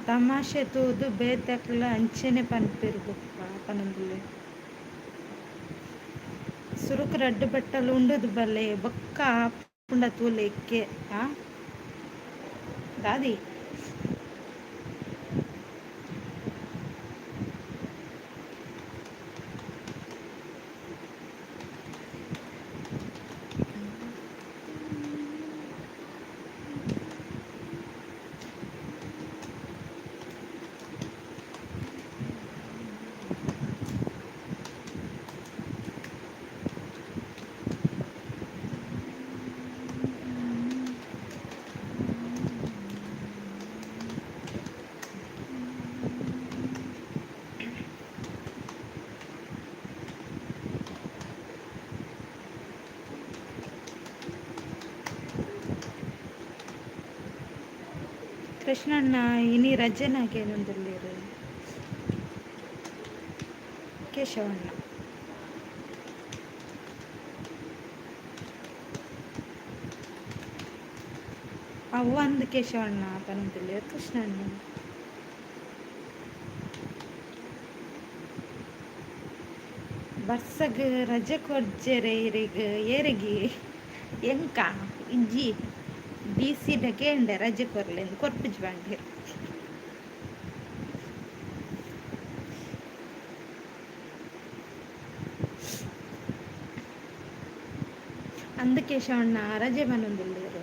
తమాషా తోదు బేతకుల అంచెనే పనిపేరు పనంబుల్లి సురుకు రడ్డు బట్టలు ఉండదు బల్లే బొక్క ఆపుండ తూలు ఎక్కే దాది ಕೃಷ್ಣಣ್ಣ ಇನಿ ರಜೆನಾಗೇನೊಂದಿಲ್ಲೇರು ಕೇಶವಣ್ಣ ಅವ್ವಂದು ಕೇಶವಣ್ಣ ಪನಂತಿಲ್ಲೇರು ಕೃಷ್ಣಣ್ಣ ಬರ್ಸಗ್ ರಜೆ ಕೊಡ್ಜೆರೆ ಏರಿಗೆ ಎಂಕ ಇಜ್ಜಿ ಬೀಸಿಡಕ್ಕೆ ಉಂಡೆ ರಜೆ ಕೊರ್ಲೆಂದು ಕೊರ್ಪಿಜ್ ಬಂಡಿರು ಅಂದ ಕೇಶವಣ್ಣ ರಜೆ ಬನ್ನೊಂದುಲ್ಲೇರು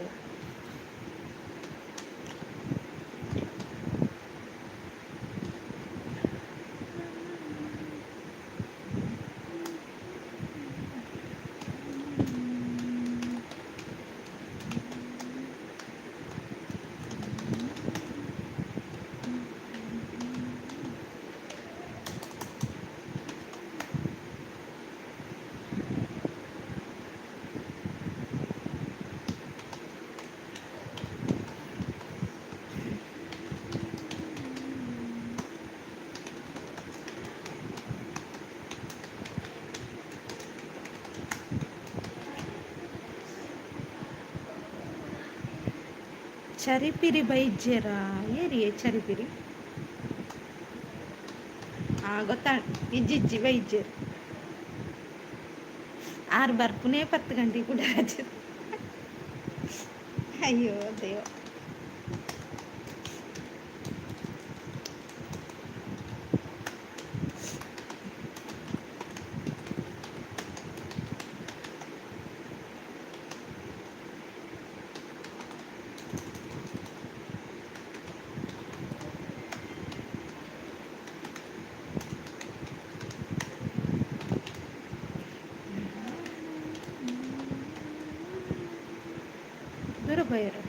ಚರಿಪಿರಿ ಬೈಜ್ಜೆರ ಏರಿಯೇ ಚರಿಪಿರಿ ಗೊತ್ತಾ ಇಜ್ಜಿಜ್ಜಿ ಬೈಜ್ಜೆರು ಆರು ಬರ್ಪುನೇ 10 ಗಂಟೆಗೆ ಕೂಡ ರಜೆ ಅಯ್ಯೋ ದೇವ ದೂರ ಬೈರು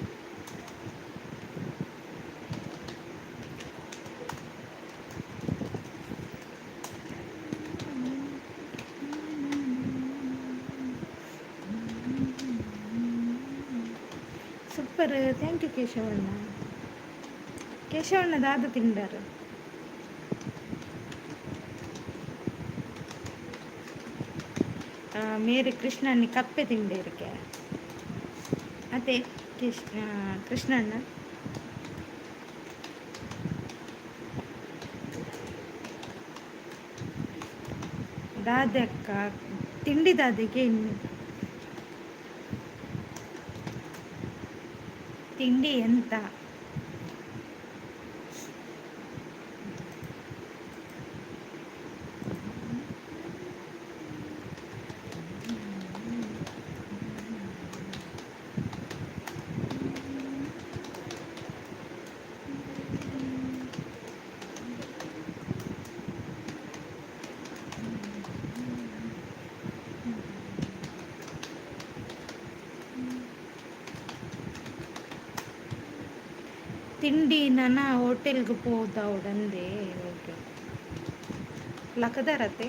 ಸೂಪರ್ ಥ್ಯಾಂಕ್ ಯು ಕೇಶವಣ್ಣ ಕೇಶವಣ್ಣ ದಾದ ತಿಂಡಾರು ಮೇರೆ ಕೃಷ್ಣಣ್ಣಿ ಕಪ್ಪೆ ತಿಂಡೇರಿಕೆ ಅದೇ ಕೃಷ್ಣಣ್ಣ ದಾದಕ್ಕ ತಿಂಡಿ ದಾದೆಗೆ ಇನ್ನು ತಿಂಡಿ ಎಂತ ತಿಂಡಿ ನಾನು ಹೋಟೆಲ್ಗೆ ಹೋದ ಉಡಂದೆ ಓಕೆ ಲಕದಾರತೆ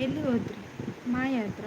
ಎಲ್ಲಿ ಹೋದ್ರಿ ಮಾಯ ಹತ್ರ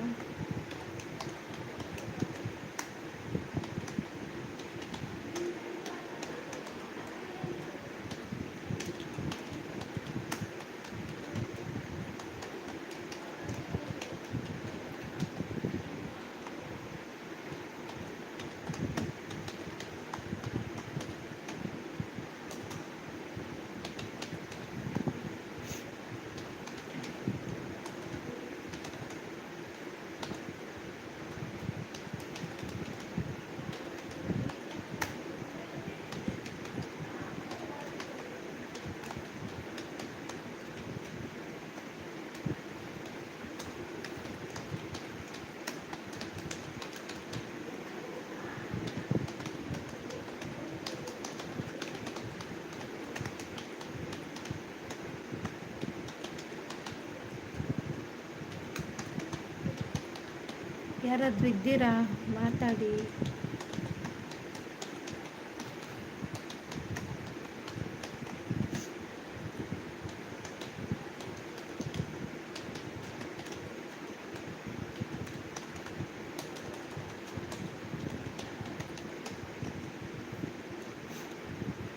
ಯಾರಾದರೂ ಇದ್ದೀರಾ ಮಾತಾಡಿ.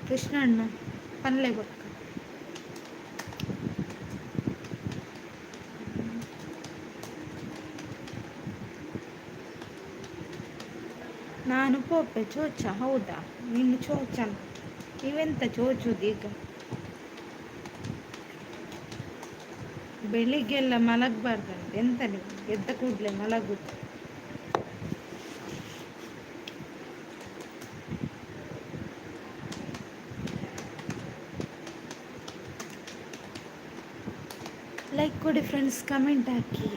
ಕೃಷ್ಣಣ್ಣ ಪನ್ಲೆ ಬಕ್ಕ ನಾನು ಪೋಪೆ ಚೋಚ ಹೌದಾ ನೀನು ಚೋಚನ ನೀವೆಂತ ಚೋಚುದೀಗ ಬೆಳಿಗ್ಗೆಲ್ಲ ಮಲಗಬಾರ್ದಂತೆ ಎಂತ ನೀವು ಎದ್ದ ಕೂಡಲೇ ಮಲಗುದು ಲೈಕ್ ಕೊಡಿ ಫ್ರೆಂಡ್ಸ್ ಕಮೆಂಟ್ ಹಾಕಿ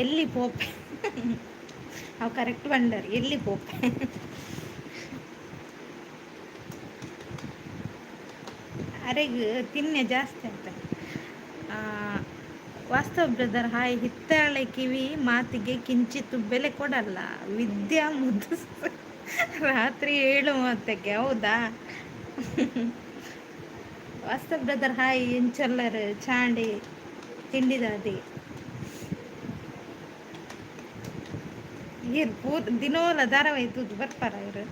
ಎಲ್ಲಿ ಪೋಪೆ ಅವು ಕರೆಕ್ಟ್ ಬಂಡರ್ ಎಲ್ಲಿ ಪೋಪೆ ಅರೆಗೆ ತಿನ್ನೆ ಜಾಸ್ತಿ ಅಂತ ವಾಸ್ತವ ಬ್ರದರ್ ಹಾಯ್ ಹಿತ್ತಾಳೆ ಕಿವಿ ಮಾತಿಗೆ ಕಿಂಚಿತ್ತು ಬೆಲೆ ಕೊಡಲ್ಲ ವಿದ್ಯಾ ಮುದ್ದು ರಾತ್ರಿ 7:30ಕ್ಕೆ ಹೌದಾ ವಾಸ್ತವ ಬ್ರದರ್ ಹಾಯ್ ಇಂಚಲ್ಲರ್ ಚಾಂಡಿ ತಿಂಡಿದಾದಿ ಏನು ದಿನೋಲ ಧಾರಾವಾಹಿ ಬರ್ಪಾರ ಇವರು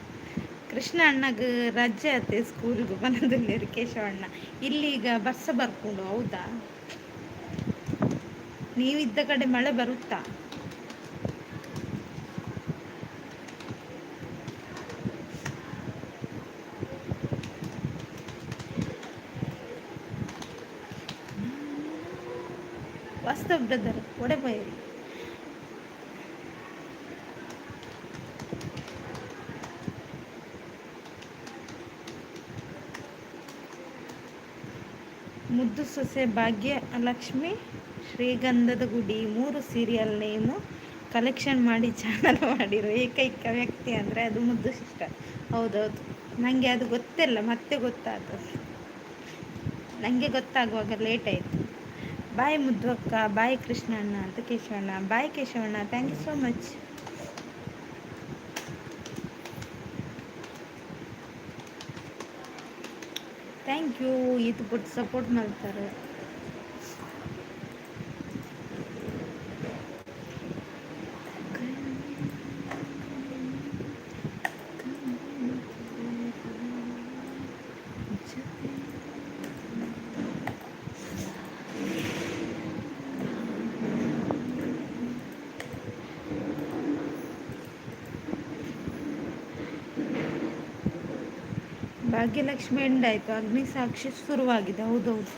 ಕೃಷ್ಣ ಅಣ್ಣಗೆ ರಜೆ ಆತೆ ಸ್ಕೂಲ್ಗೆ ಬಂದಿಲ್ಲ ಕೇಶವಣ್ಣ ಇಲ್ಲೀಗ ಬಸ್ಸ ಬರ್ಕೊಂಡು ಹೌದಾ ನೀವಿದ್ದ ಕಡೆ ಮಳೆ ಬರುತ್ತಾ ವಾಸ್ತವ ಬ್ರದರ್ ಒಡೆಬೈರಿ ಮುದ್ದು ಸೊಸೆ ಭಾಗ್ಯ ಲಕ್ಷ್ಮಿ ಶ್ರೀಗಂಧದ ಗುಡಿ 3 ಸೀರಿಯಲ್ ನೇಮು ಕಲೆಕ್ಷನ್ ಮಾಡಿ ಚಾನಲ್ ಮಾಡಿರೋ ಏಕೈಕ ವ್ಯಕ್ತಿ ಅಂದರೆ ಅದು ಮುದ್ದು ಸಿಸ್ಟರ್ ಹೌದೌದು ನನಗೆ ಅದು ಗೊತ್ತಿಲ್ಲ ಮತ್ತೆ ಗೊತ್ತಾದ ನನಗೆ ಗೊತ್ತಾಗುವಾಗ ಲೇಟ್ ಆಯಿತು ಬಾಯ್ ಮುದ್ದು ಅಕ್ಕ ಬಾಯ್ ಕೃಷ್ಣಣ್ಣ ಅಂತ ಕೇಶವಣ್ಣ ಬಾಯ್ ಕೇಶವಣ್ಣ thank you so much thank you ಇದು ಬಿಟ್ಟು ಸಪೋರ್ಟ್ ಮಾಡ್ತಾರೆ ಭಾಗ್ಯಲಕ್ಷ್ಮಿ ಎಂಡ್ ಆಯಿತು, ಅಗ್ನಿಸಾಕ್ಷಿ ಶುರುವಾಗಿದೆ. ಹೌದೌದು.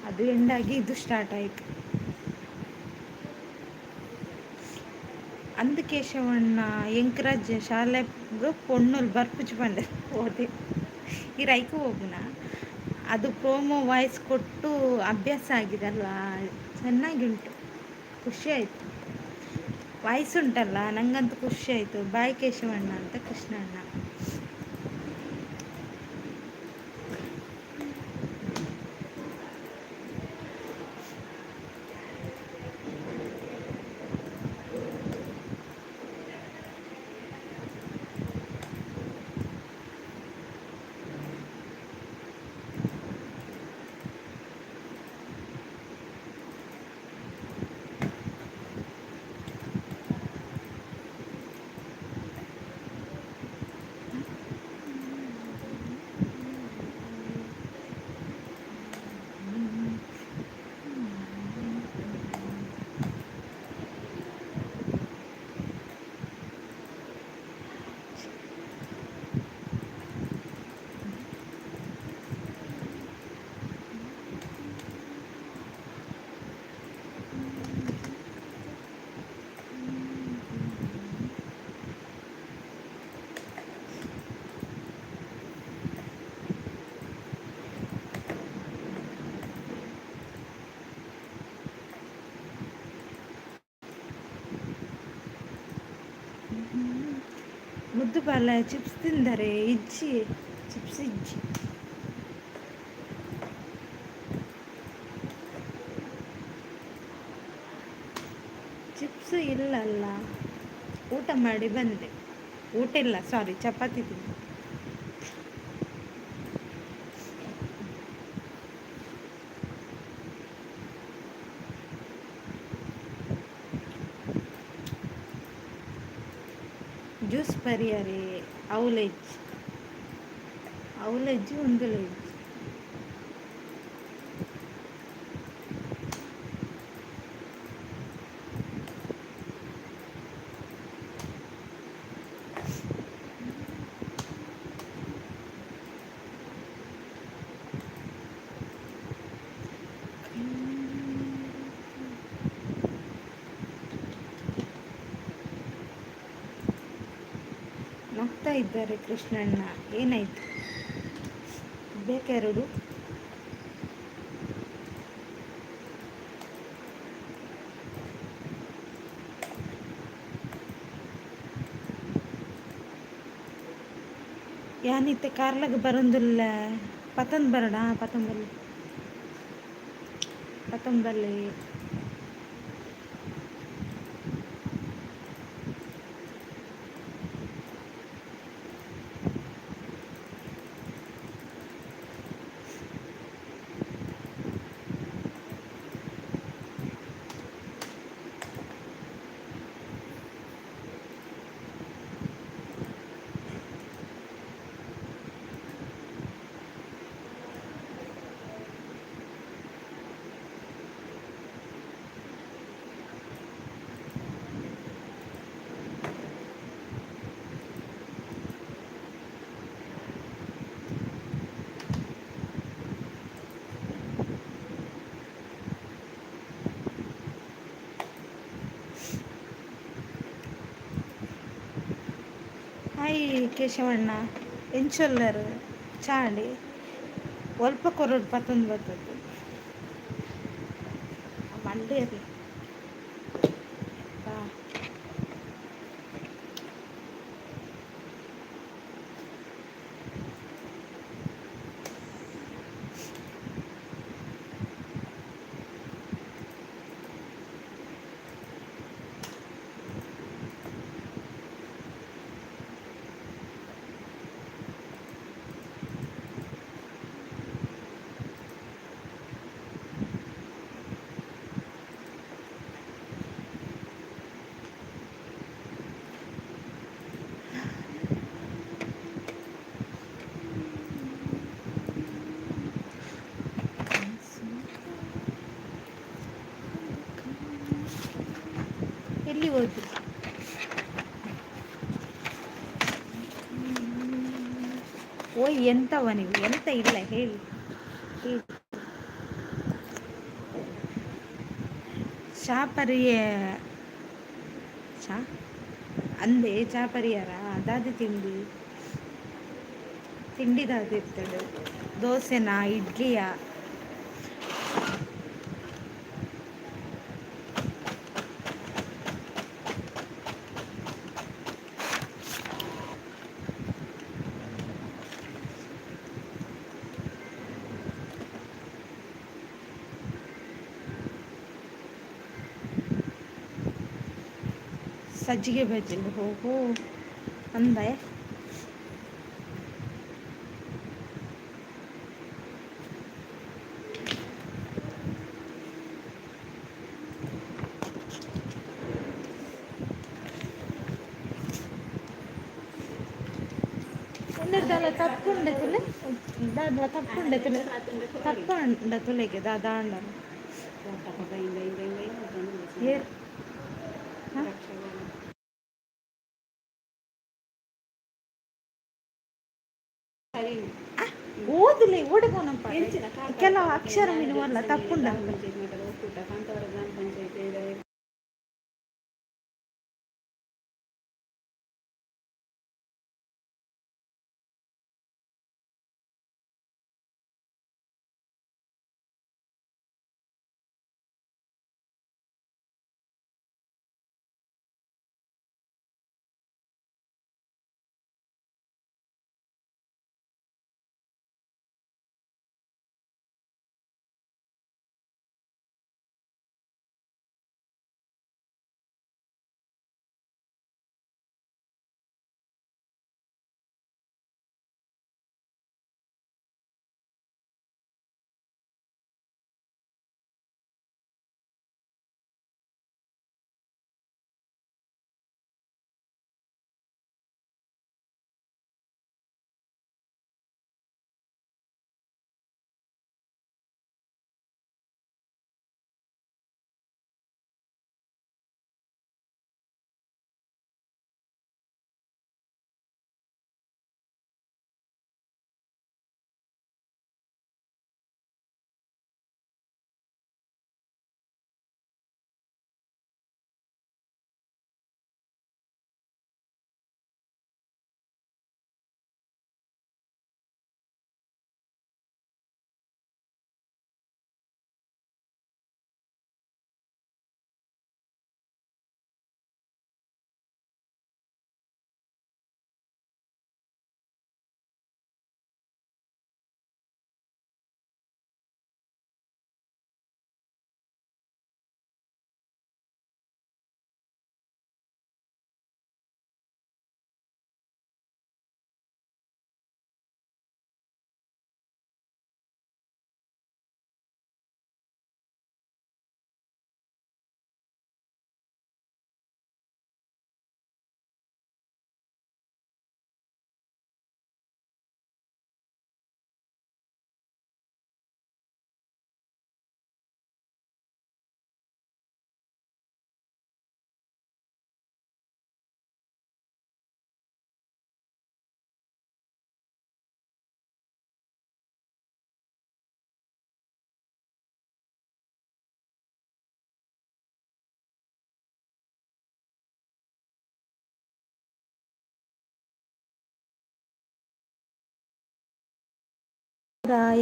ಅದು ಎಂಡಾಗಿ ಇದು ಸ್ಟಾರ್ಟ್ ಆಯಿತು. ಅಂದು ಕೇಶವಣ್ಣ ಎಂಕರಾಜ್ ಶಾಲೆಗೆ ಪೊಣ್ಣುಲ್ ಬರ್ಪುಜಿ ಬಂಡೆ ಓದಿ ಈ ರೈಕು ಹೋಗುನಾ. ಅದು ಪ್ರೋಮೋ ವಾಯ್ಸ್ ಕೊಟ್ಟು ಅಭ್ಯಾಸ ಆಗಿದೆ ಅಲ್ವಾ, ಚೆನ್ನಾಗಿ ಉಂಟು, ಖುಷಿ ಆಯಿತು. ವಾಯ್ಸ್ ಉಂಟಲ್ಲ, ನಂಗಂತೂ ಖುಷಿ ಆಯಿತು. ಬಾಯ್ ಕೇಶವಣ್ಣ ಅಂತ ಕೃಷ್ಣಣ್ಣ. ಮುದ್ದು ಬಾಲ ಚಿಪ್ಸ್ ತಿಂದರೆ ಇಜ್ಜಿ, ಚಿಪ್ಸ್ ಇಜ್ಜಿ. ಚಿಪ್ಸ್ ಇಲ್ಲಲ್ಲ, ಊಟ ಮಾಡಿ ಬಂದೆ. ಊಟ ಇಲ್ಲ, ಸಾರಿ, ಚಪಾತಿ ತಿಂದೆ. ಜ್ಯೂಸ್ ಪರಿಯರೆ ಅವಲೆಜ್, ಅವಲೆಜ್ಜು ಒಂದು ಲೆಜ್. ನಗ್ತಾ ಇದ್ದಾರೆ ಕೃಷ್ಣಣ್ಣ. ಏನಾಯ್ತು, ಬೇಕೆರಡು? ಯಾನಿತ್ತೆ ಕಾರ್ಲಾಗ ಬರೊಂದುಲ್ಲ, ಪತಂದ್ ಬರಡ, ಪತಂಬಲ್ಲಿ ಪತಂಬಲ್ಲಿ. ಹಾಯ್ ಕೇಶವಣ್ಣ, ಎಂಚೊಲ್ಲರು ಚಾಂಡಿ ಒಲ್ಪ ಕೊರಡು ಪತ್ತೊಂದು ಬರ್ತದ್ದು ಮಂಡೇರಿ. ಎಲ್ಲಿ ಹೋದ್ರು? ಓಯ್ ಎಂತವ ನೀವು, ಎಂತ ಇಲ್ಲ ಹೇಳಿ. ಚಾ ಚಾ ಅಂದೆ ಚಾ ಪರಿಹಾರ ದಾದಿ ತಿಂಡಿ ದಾದಿರ್ತದೆ. ದೋಸೆನಾ ಇಡ್ಲಿಯ? ಸಜ್ಜಿಗೆ ಬಜ್ಜಿ ಹೋಗು ಅಂದೆ. എന്നിട്ടല്ല തപ്പുണ്ടത്തില് തപ്പുണ്ടത്തിലേക്ക് ദാണ്ട ಓದಲಿ ಓಡಗೋಣ ಕೆಲವು ಅಕ್ಷರ ಮಿನುವಲ್ಲ ತಪ್ಪುಂಡ.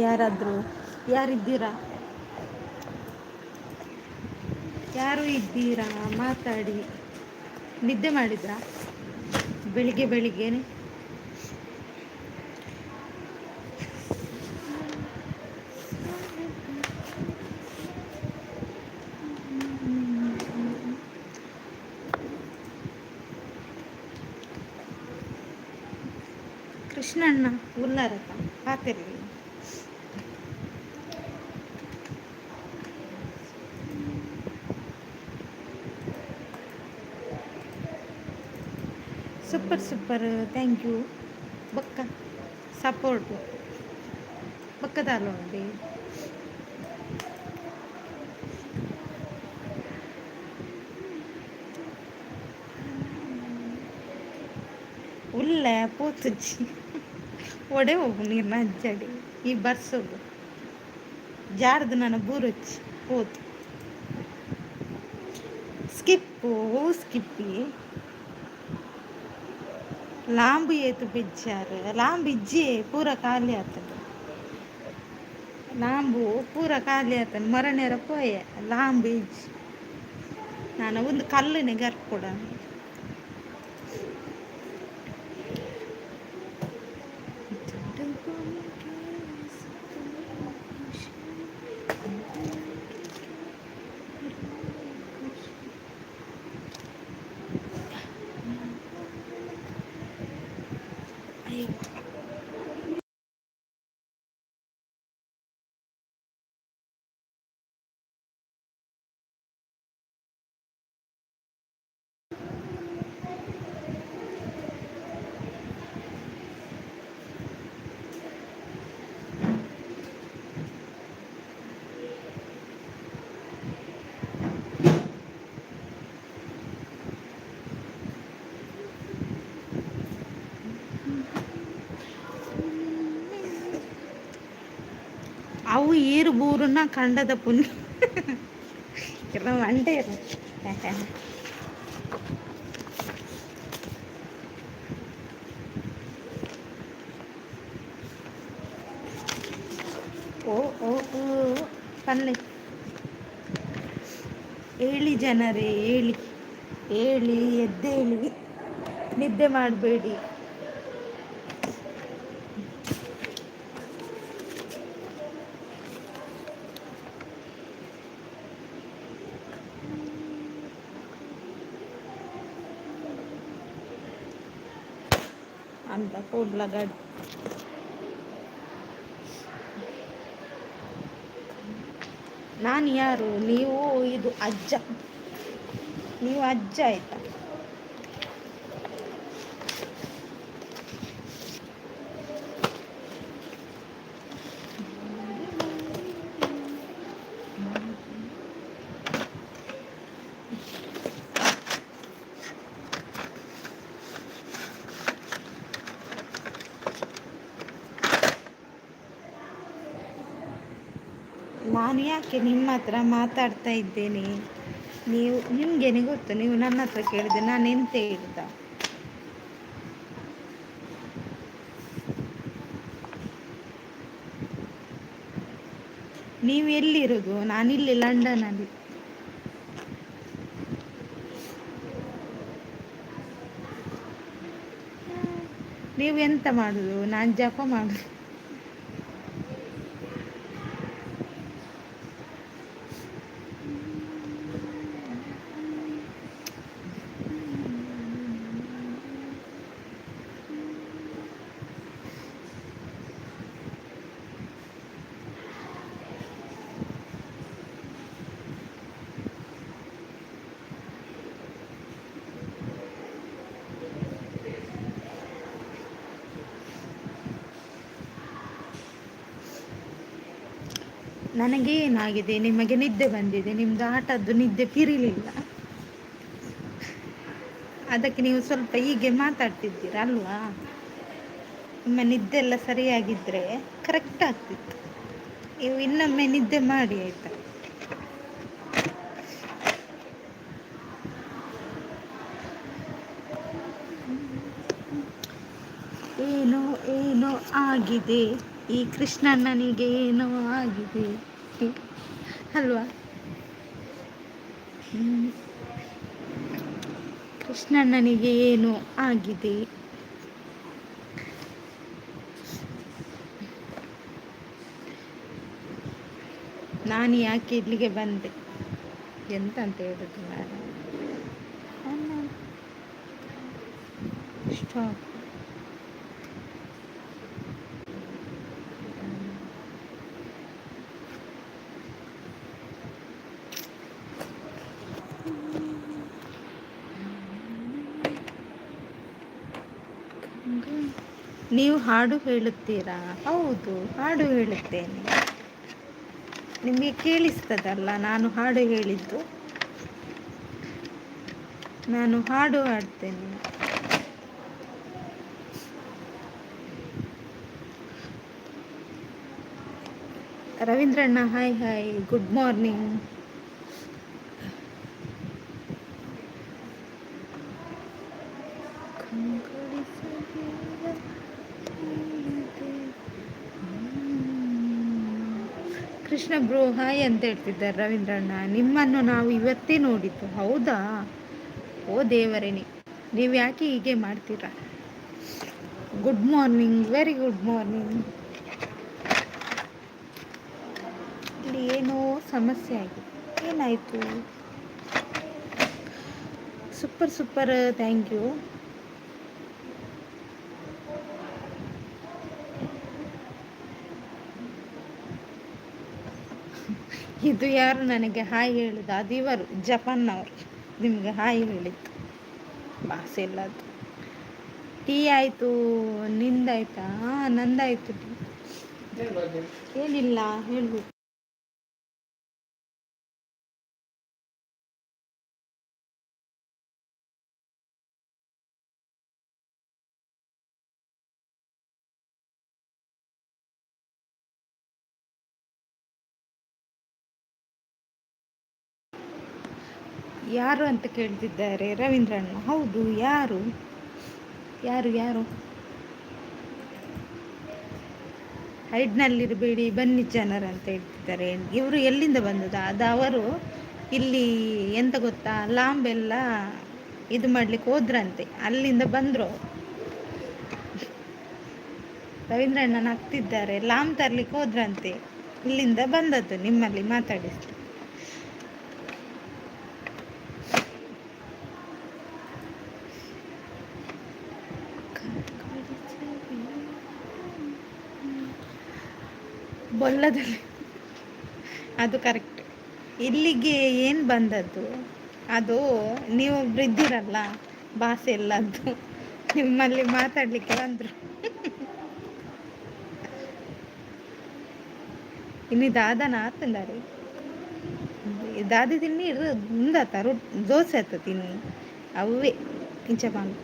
ಯಾರಾದ್ರು ಯಾರಿದ್ದೀರಾ? ಯಾರು ಇದ್ದೀರಾ? ಮಾತಾಡಿ. ನಿದ್ದೆ ಮಾಡಿದ್ರಾ ಬೆಳಿಗ್ಗೆ ಬೆಳಿಗ್ಗೆನೆ? ಕೃಷ್ಣಣ್ಣ ಉಲ್ಲಾರತ ಪಾತಿರ್ಲಿ. Super super, thank you. ಬಕ್ಕ ಸಪೋರ್ಟು ಪಕ್ಕದಲ್ಲುಂಡಿ. ಉಳ್ಳೆ ಪೋತುಜ್ಜಿ ಒಡೆ ಹೋಗು ನೀರ್ನ ಅಜ್ಜಡಿ ಈ ಬರ್ಸೋಗು ಜಾರ್ದು ನನ್ನ ಬೂರೊಚ್ಚಿ ಹೋತು ಸ್ಕಿಪ್ಪು ಹೂ ಸ್ಕಿಪ್ಪಿ ಲಾಂಬು ಏತು ಬಿಜ್ಜಾರು ಲಾಂಬು ಇಜ್ಜಿ ಪೂರ ಖಾಲಿ ಆತದ ಲಾಂಬು ಪೂರ ಖಾಲಿ ಆತನ ಮರನೇರ ಪೋಯೆ ಲಾಂಬು ಇಜ್ಜಿ ನಾನು ಒಂದು ಕಲ್ಲಿನ ಗರ್ಕೊಡ ಅವು ಈರು ಬೂರನ್ನ ಕಂಡದ ಪುಣ್ಯ ಕೆಲವು ಅಂಟೆ ಇರ ಓ ಓ ಓ ಪಲ್ಲೆ ಹೇಳಿ ಜನರೇ ಹೇಳಿ ಹೇಳಿ ಎದ್ದೇಳಿ ನಿದ್ದೆ ಮಾಡಬೇಡಿ ಅಂತ ಕೂಡ್ಲ ಗಾಡಿ ನಾನು ಯಾರು ನೀವು ಇದು ಅಜ್ಜ ನೀವು ಅಜ್ಜ ಆಯ್ತಾ ನಾನು ಯಾಕೆ ನಿಮ್ಮ ಹತ್ರ ಮಾತಾಡ್ತಾ ಇದ್ದೇನೆ ನೀವು ನಿಮಗೇನೆ ಗೊತ್ತು ನೀವು ನನ್ನ ಹತ್ರ ಕೇಳಿದೆ ನಾನು ಎಂತ ಹೇಳ್ದ ನೀವು ಎಲ್ಲಿರೋದು ನಾನಿಲ್ಲಿ ಲಂಡನಲ್ಲಿ ನೀವು ಎಂತ ಮಾಡೋದು ನಾನು ಜಪ ಮಾಡೋದು ನನಗೆ ಏನಾಗಿದೆ ನಿಮಗೆ ನಿದ್ದೆ ಬಂದಿದೆ ನಿಮ್ದು ಆಟದ್ದು ನಿದ್ದೆ ಪಿರಿಲಿಲ್ಲ ಅದಕ್ಕೆ ನೀವು ಸ್ವಲ್ಪ ಹೀಗೆ ಮಾತಾಡ್ತಿದ್ದೀರ ಅಲ್ವಾ ನಿಮ್ಮ ನಿದ್ದೆ ಎಲ್ಲ ಸರಿಯಾಗಿದ್ದರೆ ಕರೆಕ್ಟ್ ಆಗ್ತಿತ್ತು ನೀವು ಇನ್ನೊಮ್ಮೆ ನಿದ್ದೆ ಮಾಡಿ ಆಯಿತಾ ಏನೋ ಏನೋ ಆಗಿದೆ ಈ ಕೃಷ್ಣಣ್ಣನಿಗೆ ಏನೋ ಆಗಿದೆ ಅಲ್ವಾ ಕೃಷ್ಣಣ್ಣನಿಗೆ ಏನೋ ಆಗಿದೆ ನಾನು ಯಾಕೆ ಇಲ್ಲಿಗೆ ಬಂದೆ ಎಂತ ಅಂತ ಹೇಳುದು ನಾನು ಸ್ಟಾಪ್ ನೀವು ಹಾಡು ಹೇಳುತ್ತೀರಾ ಹೌದು ಹಾಡು ಹೇಳುತ್ತೇನೆ ನಿಮಗೆ ಕೇಳಿಸ್ತದಲ್ಲ ನಾನು ಹಾಡು ಹೇಳಿದ್ದು ನಾನು ಹಾಡು ಹಾಡ್ತೇನೆ ರವೀಂದ್ರಣ್ಣ hi hi, good morning. Krishna bro hi ಅಂತ ಹೇಳ್ತಿದ್ದಾರೆ ರವೀಂದ್ರಣ್ಣ. ನಿಮ್ಮನ್ನು ನಾವು ಇವತ್ತೇ ನೋಡಿದ್ದು. ಹೌದಾ? ಓ ದೇವರೇ, ನೀವು ಯಾಕೆ ಹೀಗೆ ಮಾಡ್ತೀರಾ? Good morning, very good morning. ಇಲ್ಲಿ ಏನೋ ಸಮಸ್ಯೆ ಆಗಿದೆ. ಏನಾಯಿತು? Super super, thank you. ಇದು ಯಾರು ನನಗೆ ಹಾಯ್ ಹೇಳುದು? ಅದು ಇವರು ಜಪಾನ್ನವರು ನಿಮಗೆ ಹಾಯ್ ಹೇಳಿದ್ದು. ಭಾಷೆ ಇಲ್ಲದು. ಟೀ ಆಯಿತು, ನಿಂದಾಯ್ತಾ? ಹಾಂ, ನಂದಾಯಿತು ಟೀ. ಏನಿಲ್ಲ, ಹೇಳ್ಬೇಕು. ಯಾರು ಅಂತ ಕೇಳ್ತಿದ್ದಾರೆ ರವೀಂದ್ರಣ್ಣ. ಹೌದು, ಯಾರು ಯಾರು ಯಾರು? ಹೈಡ್ನಲ್ಲಿರಬೇಡಿ, ಬನ್ನಿ ಜನರು ಅಂತ ಹೇಳ್ತಿದ್ದಾರೆ. ಇವರು ಎಲ್ಲಿಂದ ಬಂದದ? ಅದು ಅವರು ಇಲ್ಲಿ ಎಂತ ಗೊತ್ತಾ, ಲಾಂಬೆಲ್ಲ ಇದು ಮಾಡ್ಲಿಕ್ಕೆ ಹೋದ್ರಂತೆ, ಅಲ್ಲಿಂದ ಬಂದರು. ರವೀಂದ್ರಣ್ಣ ನಗ್ತಿದ್ದಾರೆ. ಲಾಂಬ್ ತರ್ಲಿಕ್ಕೆ ಹೋದ್ರಂತೆ, ಇಲ್ಲಿಂದ ಬಂದದ್ದು ನಿಮ್ಮಲ್ಲಿ ಮಾತಾಡಿಸಿ. ಬೊಲ್ಲದಲ್ಲಿ ಅದು ಕರೆಕ್ಟ್. ಇಲ್ಲಿಗೆ ಏನು ಬಂದದ್ದು? ಅದು ನೀವೊಬ್ರು ಇದ್ದೀರಲ್ಲ, ಭಾಷೆ ಎಲ್ಲದ್ದು, ನಿಮ್ಮಲ್ಲಿ ಮಾತಾಡಲಿಕ್ಕೆ ಬಂದರು. ಇನ್ನು ದಾದನ ಆತಂದಾರೆ ದಾದಿ ತಿನ್ನಿ ಮುಂದಾತ ದೋಸೆ ಆತ ತಿನ್ನಿ ಅವೇ ಇಂಚ ಬಂದು.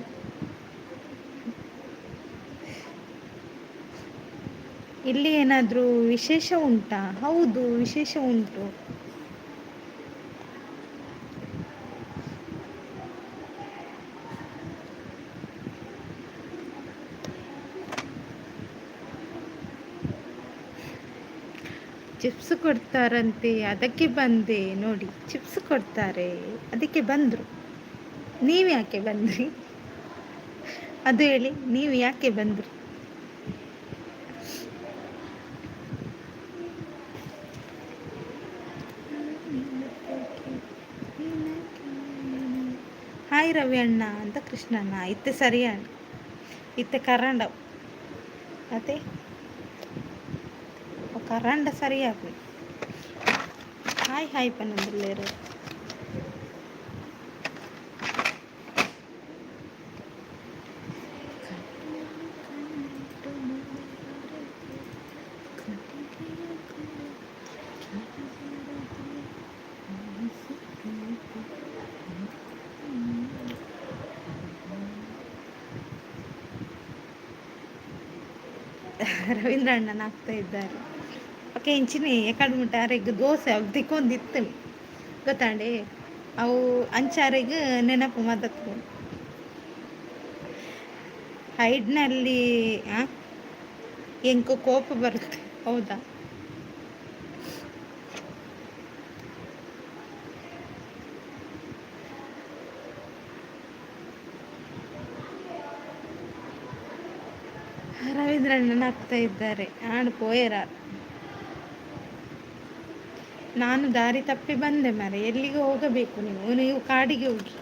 ಇಲ್ಲಿ ಏನಾದರೂ ವಿಶೇಷ ಉಂಟಾ? ಹೌದು, ವಿಶೇಷ ಉಂಟು. ಚಿಪ್ಸ್ ಕೊಡ್ತಾರಂತೆ, ಅದಕ್ಕೆ ಬಂದೆ ನೋಡಿ. ಚಿಪ್ಸ್ ಕೊಡ್ತಾರೆ, ಅದಕ್ಕೆ ಬಂದರು. ನೀವು ಯಾಕೆ ಬಂದ್ರಿ? ಅದು ಹೇಳಿ, ನೀವು ಯಾಕೆ ಬಂದ್ರಿ? ಹಾಯ್ ರವಿ ಅಣ್ಣ ಅಂತ ಕೃಷ್ಣಣ್ಣ. ಇತ್ತೆ ಸರಿಯಾಣ, ಇತ್ತೆ ಕರಂಡ ಅದೇ ಕರಂಡ ಸರಿಯಾಗಿ. Hi hi ಪನ್ನೊಂದಿಲ್ಲೇರು. ರವೀಂದ್ರ ಅಣ್ಣನ ಆಗ್ತಾ ಇದ್ದಾರೆ. ಓಕೆ, ಇಂಚಿನಿ ಎಕಡೆ ಮುಟ್ಟಾರೆಗೆ ದೋಸೆ ಅವು ತಿಕ್ಕೊಂದಿತ್ತು ಗೊತ್ತಾಂಡೆ. ಅವು ಅಂಚಾರೆಗೆ ನೆನಪು ಮದತ್ತು ಹೈಡ್ನಲ್ಲಿ ಎಂಕೋ ಕೋಪ ಬರುತ್ತೆ. ಹೌದಾ? ರವೀಂದ್ರಣ್ಣನ ಆಗ್ತಾ ಇದ್ದಾರೆ. ಆಡು ಪೋಯರ ನಾನು ದಾರಿ ತಪ್ಪಿ ಬಂದೆ ಮರೆ. ಎಲ್ಲಿಗೆ ಹೋಗಬೇಕು ನೀವು ಕಾಡಿಗೆ ಹೋಗಿ.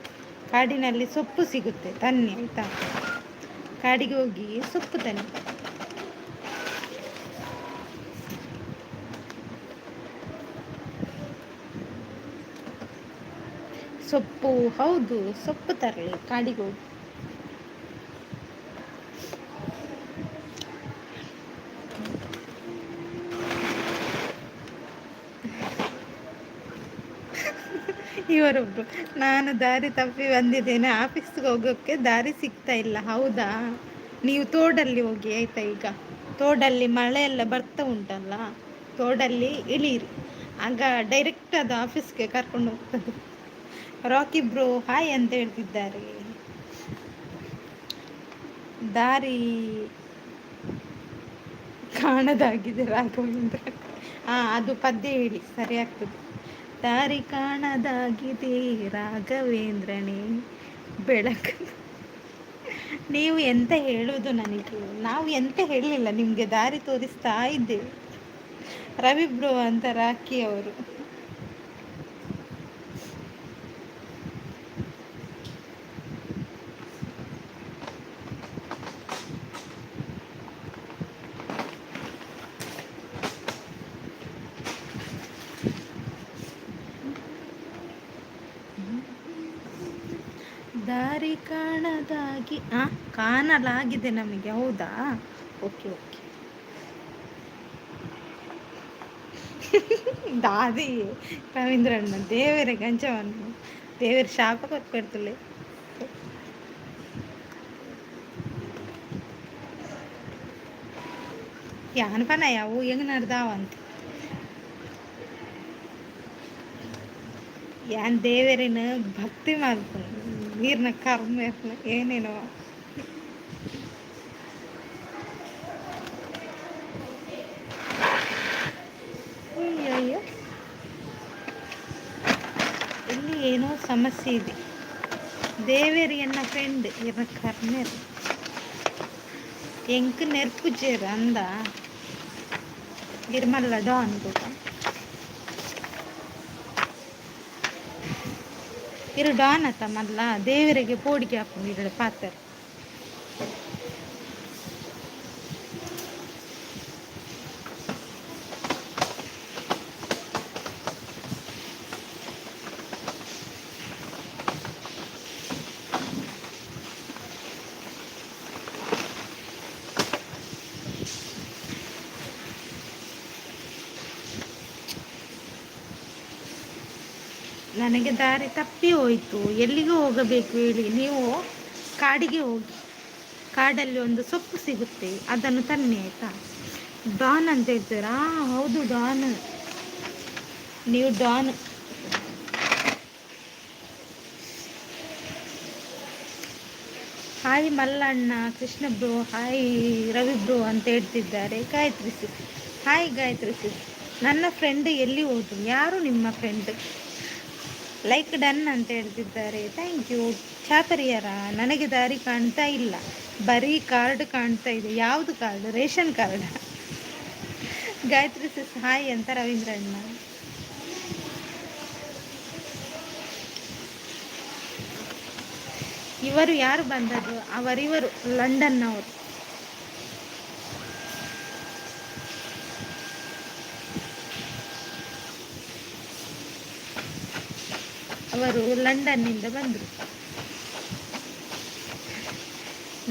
ಕಾಡಿನಲ್ಲಿ ಸೊಪ್ಪು ಸಿಗುತ್ತೆ, ತನ್ನಿ ಆಯ್ತಾ? ಕಾಡಿಗೆ ಹೋಗಿ ಸೊಪ್ಪು ತನ್ನಿ. ಸೊಪ್ಪು, ಹೌದು, ಸೊಪ್ಪು ತರಲಿ ಕಾಡಿಗೆ ಹೋಗಿ. ಇವರೊಬ್ರು, ನಾನು ದಾರಿ ತಪ್ಪಿ ಬಂದಿದ್ದೇನೆ, ಆಫೀಸ್ಗೆ ಹೋಗೋಕ್ಕೆ ದಾರಿ ಸಿಗ್ತಾ ಇಲ್ಲ. ಹೌದಾ? ನೀವು ತೋಡಲ್ಲಿ ಹೋಗಿ ಆಯ್ತಾ? ಈಗ ತೋಡಲ್ಲಿ ಮಳೆ ಎಲ್ಲ ಬರ್ತಾ ಉಂಟಲ್ಲ, ತೋಡಲ್ಲಿ ಇಳೀರಿ, ಆಗ ಡೈರೆಕ್ಟ್ ಅದು ಆಫೀಸ್ಗೆ ಕರ್ಕೊಂಡು ಹೋಗ್ತದೆ. ರಾಕಿ ಬ್ರೋ ಹಾಯ್ ಅಂತ ಹೇಳ್ತಿದ್ದಾರೆ. ದಾರಿ ಕಾಣದಾಗಿದೆ ರಾಘವೇಂದ್ರ. ಅದು ಪದ್ಯ ಹೇಳಿ ಸರಿ ಆಗ್ತದೆ. ದಾರಿ ಕಾಣದಾಗಿದೆ ರಾಘವೇಂದ್ರನೇ ಬೆಳಕು. ನೀವು ಎಂತ ಹೇಳೋದು ನನಗೆ? ನಾವು ಎಂತ ಹೇಳಲಿಲ್ಲ, ನಿಮಗೆ ದಾರಿ ತೋರಿಸ್ತಾ ಇದ್ದೇವೆ. ರವಿ ಬ್ರೋ ಅಂತ ರಾಕಿ ಅವರು. ದಾರಿ ಕಾಣದಾಗಿ ಕಾಣಲಾಗಿದೆ ನಮಗೆ. ಹೌದಾ, ಓಕೆ ಓಕೆ. ದಾದಿ ರವೀಂದ್ರಣ್ಣ ದೇವರ ಗಂಜವನ್ನು ದೇವರ ಶಾಪ ಕೊಟ್ಬಿಡ್ತಲೆ. ಯಾನ್ ಪನ ಯಾವು ಹೆಂಗ್ ನಡ್ದಾವಂತ ಯಾನ್ ದೇವರಿನ ಭಕ್ತಿ ಮಾಡ್ತಾನೆ, ನೀರ್ನ ಕರ್ಮ ಏನೇನೋ. ಅಯ್ಯೋ, ಇಲ್ಲಿ ಏನೋ ಸಮಸ್ಯೆ ಇದೆ. ದೇವೇರಿ ಎನ್ನ ಫ್ರೆಂಡ್ ಇರ ಕರ್ಮೇರು ಎಂಕ್ ನೆರ್ಪುಜೇರು ಅಂದ ಗಿರ್ಮಲ್ಲ ಡಾನ್ ಕೂಡ ಇರು ಡಾನ್ ಅತ್ತ ಮಲ್ಲ ದೇವರಿಗೆ ಪೋಡಿಗೆ ಹಾಕೊಂಡು ಇರಡು ಪಾತ್ರ. ನನಗೆ ದಾರಿ ತಪ್ಪಿ ಹೋಯಿತು. ಎಲ್ಲಿಗೂ ಹೋಗಬೇಕು ಹೇಳಿ? ನೀವು ಕಾಡಿಗೆ ಹೋಗಿ, ಕಾಡಲ್ಲಿ ಒಂದು ಸೊಪ್ಪು ಸಿಗುತ್ತೆ, ಅದನ್ನು ತನ್ನಿ ಆಯಿತಾ. ಡಾನ್ ಅಂತ ಹೇಳ್ತೀರಾ? ಹೌದು ಡಾನ್, ನೀವು ಡಾನ್. ಹಾಯ್ ಮಲ್ಲಣ್ಣ, Krishna bro hi, Ravi bro ಅಂತ ಹೇಳ್ತಿದ್ದಾರೆ. Gayatri sis hi. Gayatri sis ನನ್ನ ಫ್ರೆಂಡ್ ಎಲ್ಲಿ ಹೋದ್ರು? ಯಾರು ನಿಮ್ಮ ಫ್ರೆಂಡ್? ಲೈಕ್ ಡನ್ ಅಂತ ಹೇಳ್ತಿದ್ದಾರೆ. Thank you. ಚಾಪರಿಯರ ನನಗೆ ದಾರಿ ಕಾಣ್ತಾ ಇಲ್ಲ, ಬರೀ ಕಾರ್ಡ್ ಕಾಣ್ತಾ ಇದೆ. ಯಾವುದು card? Ration card. Gayatri sis hi ಅಂತ ರವೀಂದ್ರಣ್ಣ. ಇವರು ಯಾರು ಬಂದದ್ದು? ಅವರಿವರು ಲಂಡನ್ನವರು. ಅವರು ಲಂಡನ್ನಿಂದ ಬಂದರು.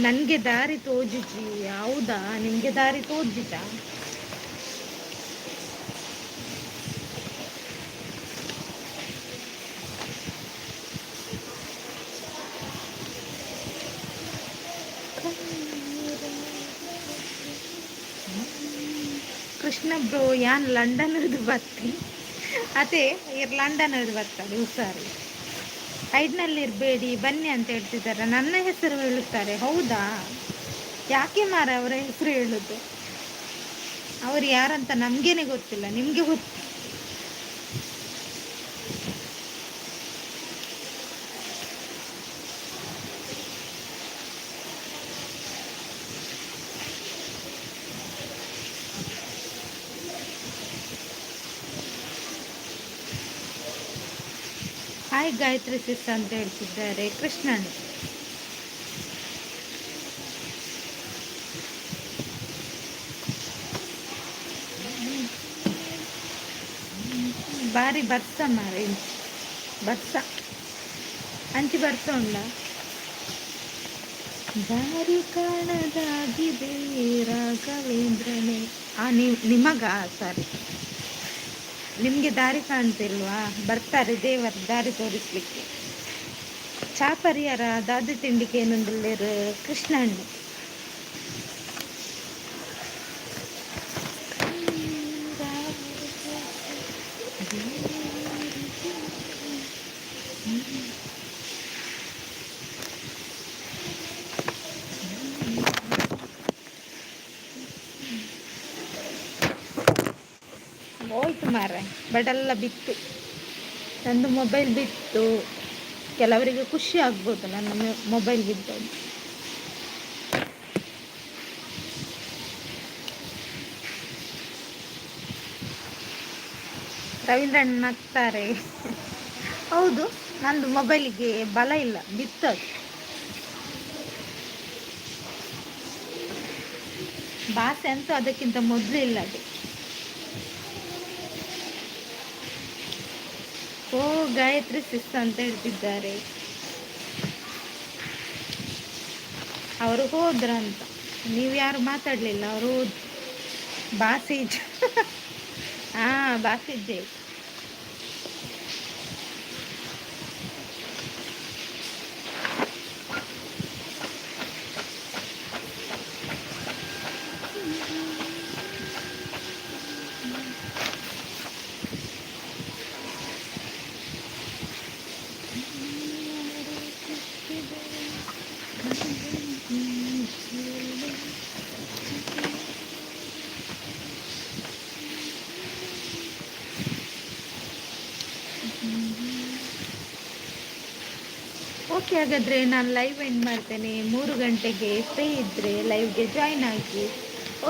ನನಗೆ ದಾರಿ ತೋಜಿಜಿ. ಹೌದಾ, ನಿಮಗೆ ದಾರಿ ತೋಜಿತ? ಕೃಷ್ಣ ಬ್ರೋ ಯಾನ್ ಲಂಡನ್ ಹಿಡಿದು ಬರ್ತೀನಿ. ಅದೇ ಲಂಡನ್ ಹಿಡಿದು ಬರ್ತಾರೆ. ಹುಷಾರಿ, ಐಡ್ನಲ್ಲಿ ಇರಬೇಡಿ ಬನ್ನಿ ಅಂತ ಹೇಳ್ತಿದ್ದಾರೆ. ನನ್ನ ಹೆಸರು ಹೇಳುತ್ತಾರೆ. ಹೌದಾ, ಯಾಕೆ ಮಾರ ಅವರ ಹೆಸರು ಹೇಳೋದು? ಅವರು ಯಾರಂತ ನಮಗೇನೆ ಗೊತ್ತಿಲ್ಲ, ನಿಮಗೆ ಗೊತ್ತು. ಹಾಯ್ ಗಾಯತ್ರಿ ಸಿಸ್ ಅಂತ ಹೇಳ್ತಿದ್ದಾರೆ. ಕೃಷ್ಣನ್ ಬಾರಿ ಬರ್ಸ ಮಾರಿ ಬರ್ಸ ಅಂಚಿ ಬರ್ಸ ಉಂಡ. ದಾರಿ ಕಾಣದಾಗಿದೆ ರಾಘವೇಂದ್ರನೇ. ನಿಮಗ ಸಾರಿ, ನಿಮಗೆ ದಾರಿ ಕಾಣ್ತಿಲ್ವಾ? ಬರ್ತಾರೆ ದೇವರು ದಾರಿ ತೋರಿಸ್ಲಿಕ್ಕೆ. ಚಾಪರಿಯರ ದಾದಿ ತಿಂಡಿಗೆ ಏನೊಂದಿಲ್ಲರು ಕೃಷ್ಣಣ್ಣ. ಆಯ್ತು ಮಾರ್ರೆ, ಬಡೆಲ್ಲ ಬಿತ್ತು. ನಂದು ಮೊಬೈಲ್ ಬಿತ್ತು. ಕೆಲವರಿಗೆ ಖುಷಿ ಆಗ್ಬೋದು ನನ್ನ ಮೊಬೈಲ್ ಬಿದ್ದದ್ದು. ರವೀಂದ್ರಣ್ಣ ನಗ್ತಾರೆ. ಹೌದು, ನಂದು ಮೊಬೈಲಿಗೆ ಬಲ ಇಲ್ಲ, ಬಿತ್ತದು. ಭಾಷೆ ಅಂತೂ ಅದಕ್ಕಿಂತ ಮೊದಲು ಇಲ್ಲ ಅದು. ಓ, ಗಾಯತ್ರಿ ಸಿಸ್ ಅಂತ ಹೇಳ್ತಿದ್ದಾರೆ. ಅವರು ಹೋದ್ರಂತ, ನೀವು ಯಾರು ಮಾತಾಡಲಿಲ್ಲ, ಅವರು ಹೋದ್ರು. ಬಾಸೀಜ್ ಹಾಂ, ಬಾಸಿಜ್ಜೆ. ಓಕೆ, ಹಾಗಾದರೆ ನಾನು ಲೈವ್ ಎಂಡ್ ಮಾಡ್ತೇನೆ. 3 ಗಂಟೆಗೆ ಫ್ರೀ ಇದ್ದರೆ ಲೈವ್ಗೆ ಜಾಯ್ನ್ ಆಗಿ,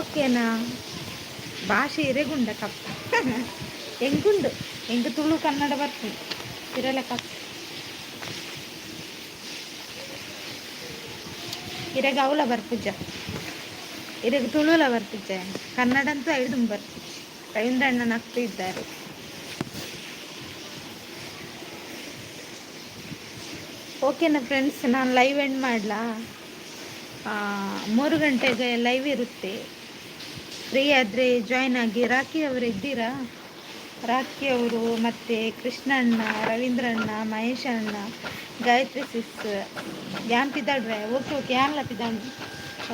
ಓಕೆನಾ? ಭಾಷೆ ಇರೆಗುಂಡ ಕಪ್ಪ ಎಂಗುಂಡು ಎಂಗು ತುಳು ಕನ್ನಡ ಬರ್ತದೆ ಇರಲ್ಲ ಕಪ್ಪ. ಇರೆಗ ಅವಳ ಬರ್ಪುಜ, ಇರೆಗ ತುಳುಲ ಬರ್ಪುಜ, ಕನ್ನಡ ಅಂತೂ ಐದು ಬರ್ಪುಜ. ರವೀಂದ್ರಣ್ಣ ನಗ್ತಾ ಇದ್ದಾರೆ. ಓಕೆನಾ ಫ್ರೆಂಡ್ಸ್, ನಾನು ಲೈವ್ ಎಂಡ್ ಮಾಡಲಾ? 3 ಗಂಟೆಗೆ ಲೈವ್ ಇರುತ್ತೆ, ಫ್ರೀ ಆದರೆ ಜಾಯ್ನ್ ಆಗಿ. ರಾಖಿ ಅವರು ಇದ್ದೀರಾ? ರಾಖಿ ಅವರು, ಮತ್ತು ಕೃಷ್ಣಣ್ಣ, ರವೀಂದ್ರಣ್ಣ, ಮಹೇಶ್ ಅಣ್ಣ, ಗಾಯತ್ರಿ ಸಿಸ್, ಯಾನ್ ಪಿದಾಡ್ರೆ. ಓಕೆ ಓಕೆ, ಯಾನ್ಲ ಪಿದಾಡು,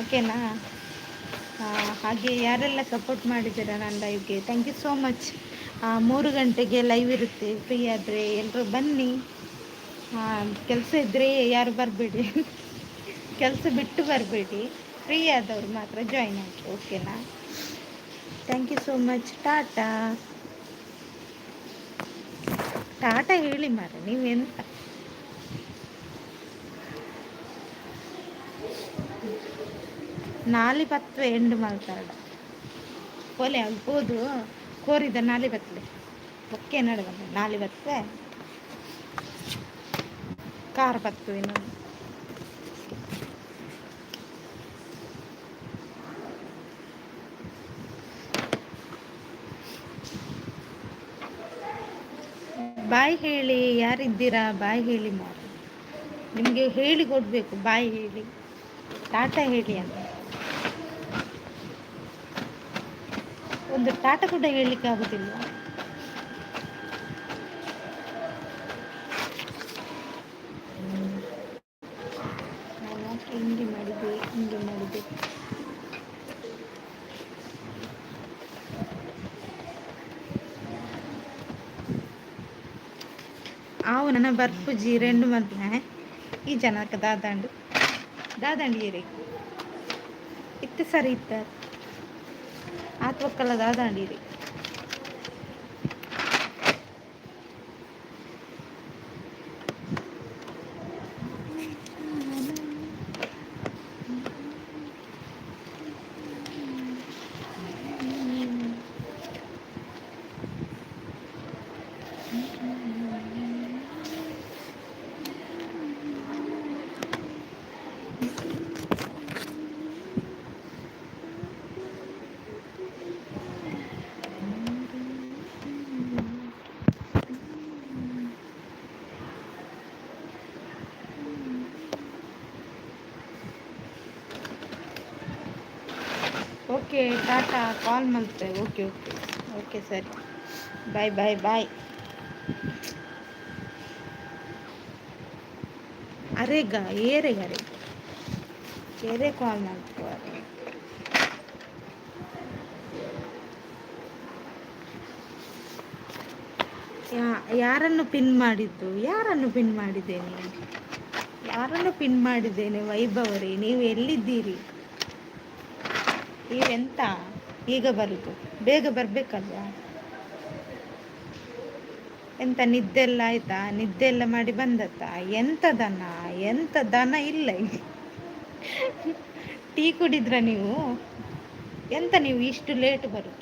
ಓಕೆನಾ? ಹಾಗೆ ಯಾರೆಲ್ಲ ಸಪೋರ್ಟ್ ಮಾಡಿದ್ದೀರಾ ನನ್ನ ಲೈವ್ಗೆ, ಥ್ಯಾಂಕ್ ಯು ಸೋ ಮಚ್. 3 ಗಂಟೆಗೆ ಲೈವ್ ಇರುತ್ತೆ, ಫ್ರೀ ಆದರೆ ಎಲ್ಲರೂ ಬನ್ನಿ. ಕೆಲಸ ಇದ್ದರೆ ಯಾರು ಬರಬೇಡಿ, ಕೆಲಸ ಬಿಟ್ಟು ಬರಬೇಡಿ, ಫ್ರೀ ಆದವರು ಮಾತ್ರ ಜಾಯ್ನ್ ಆಗಿ, ಓಕೆನಾ? Thank you so much. Tata tata ಹೇಳಿ ಮಾರೆ, ನೀವೆಂತ? ನಾಲಿ ಬತ್ತವೆ ಎಂಡು ಮಾತಾಡ ಒಲೆ ಆಗ್ಬೋದು, ಕೋರಿದ ನಾಲಿ ಬತ್ತಲೆ ಒಕ್ಕೆ ನಡುವ ನಾಲಿ ಬತ್ತವೆ ಕಾರ್ ಬತ್ತು ಇನ್ನೊಂದು. ಬಾಯ್ ಹೇಳಿ, ಯಾರಿದ್ದೀರಾ ಬಾಯ್ ಹೇಳಿ ಮಾರು. ನಿಮಗೆ ಹೇಳಿ ಕೊಡಬೇಕು, ಬಾಯ್ ಹೇಳಿ, ಟಾಟಾ ಹೇಳಿ ಅಂತ. ಒಂದು ಟಾಟಾ ಕೂಡ ಹೇಳಲಿಕ್ಕೆ ಆಗೋದಿಲ್ಲ. ಹಿಂಗೆ ಮಾಡಿದೆ, ಹಿಂಗೆ ಮಾಡಿದೆ. ಆವು ನನ್ನ ಬರ್ಪುಜಿ 2 ಮಂತ್ನ ಈ ಜನಕ್ಕೆ ದಾದಾಂಡು ದಾದಾಂಡಿಯರಿ ಇತ್ತು ಸರಿ ಇತ್ತ ಆತ ಒಕ್ಕಲ್ಲ ದಾದಾಂಡಿರಿ. ಓಕೆ, ಟಾಟಾ ಕಾಲ್ ಮಾಡ್ತೆ. ಓಕೆ ಓಕೆ ಓಕೆ, ಸರಿ, ಬಾಯ್ ಬಾಯ್ ಬಾಯ್. ಅರೆಗ ಏರೆಗರೆ ಏರೆ ಕಾಲ್ ಮಾಡ್ತಾರೆ. ಯಾರನ್ನು ಪಿನ್ ಮಾಡಿದ್ದು? ಯಾರನ್ನು ಪಿನ್ ಮಾಡಿದ್ದೇನೆ? ಯಾರನ್ನು ಪಿನ್ ಮಾಡಿದ್ದೇನೆ? ವೈಭವರೇ, ನೀವು ಎಲ್ಲಿದ್ದೀರಿ? ನೀವೆಂತ ಈಗ ಬರುದು? ಬೇಗ ಬರಬೇಕಲ್ವಾ? ಎಂತ ನಿದ್ದೆ ಎಲ್ಲ ಆಯ್ತಾ? ನಿದ್ದೆ ಎಲ್ಲ ಮಾಡಿ ಬಂದತ್ತ? ಎಂತ ದನ, ಎಂತ ದನ ಇಲ್ಲ ಇಲ್ಲಿ. ಟೀ ಕುಡಿದ್ರ ನೀವು? ಎಂತ ನೀವು ಇಷ್ಟು ಲೇಟ್ ಬರುದು?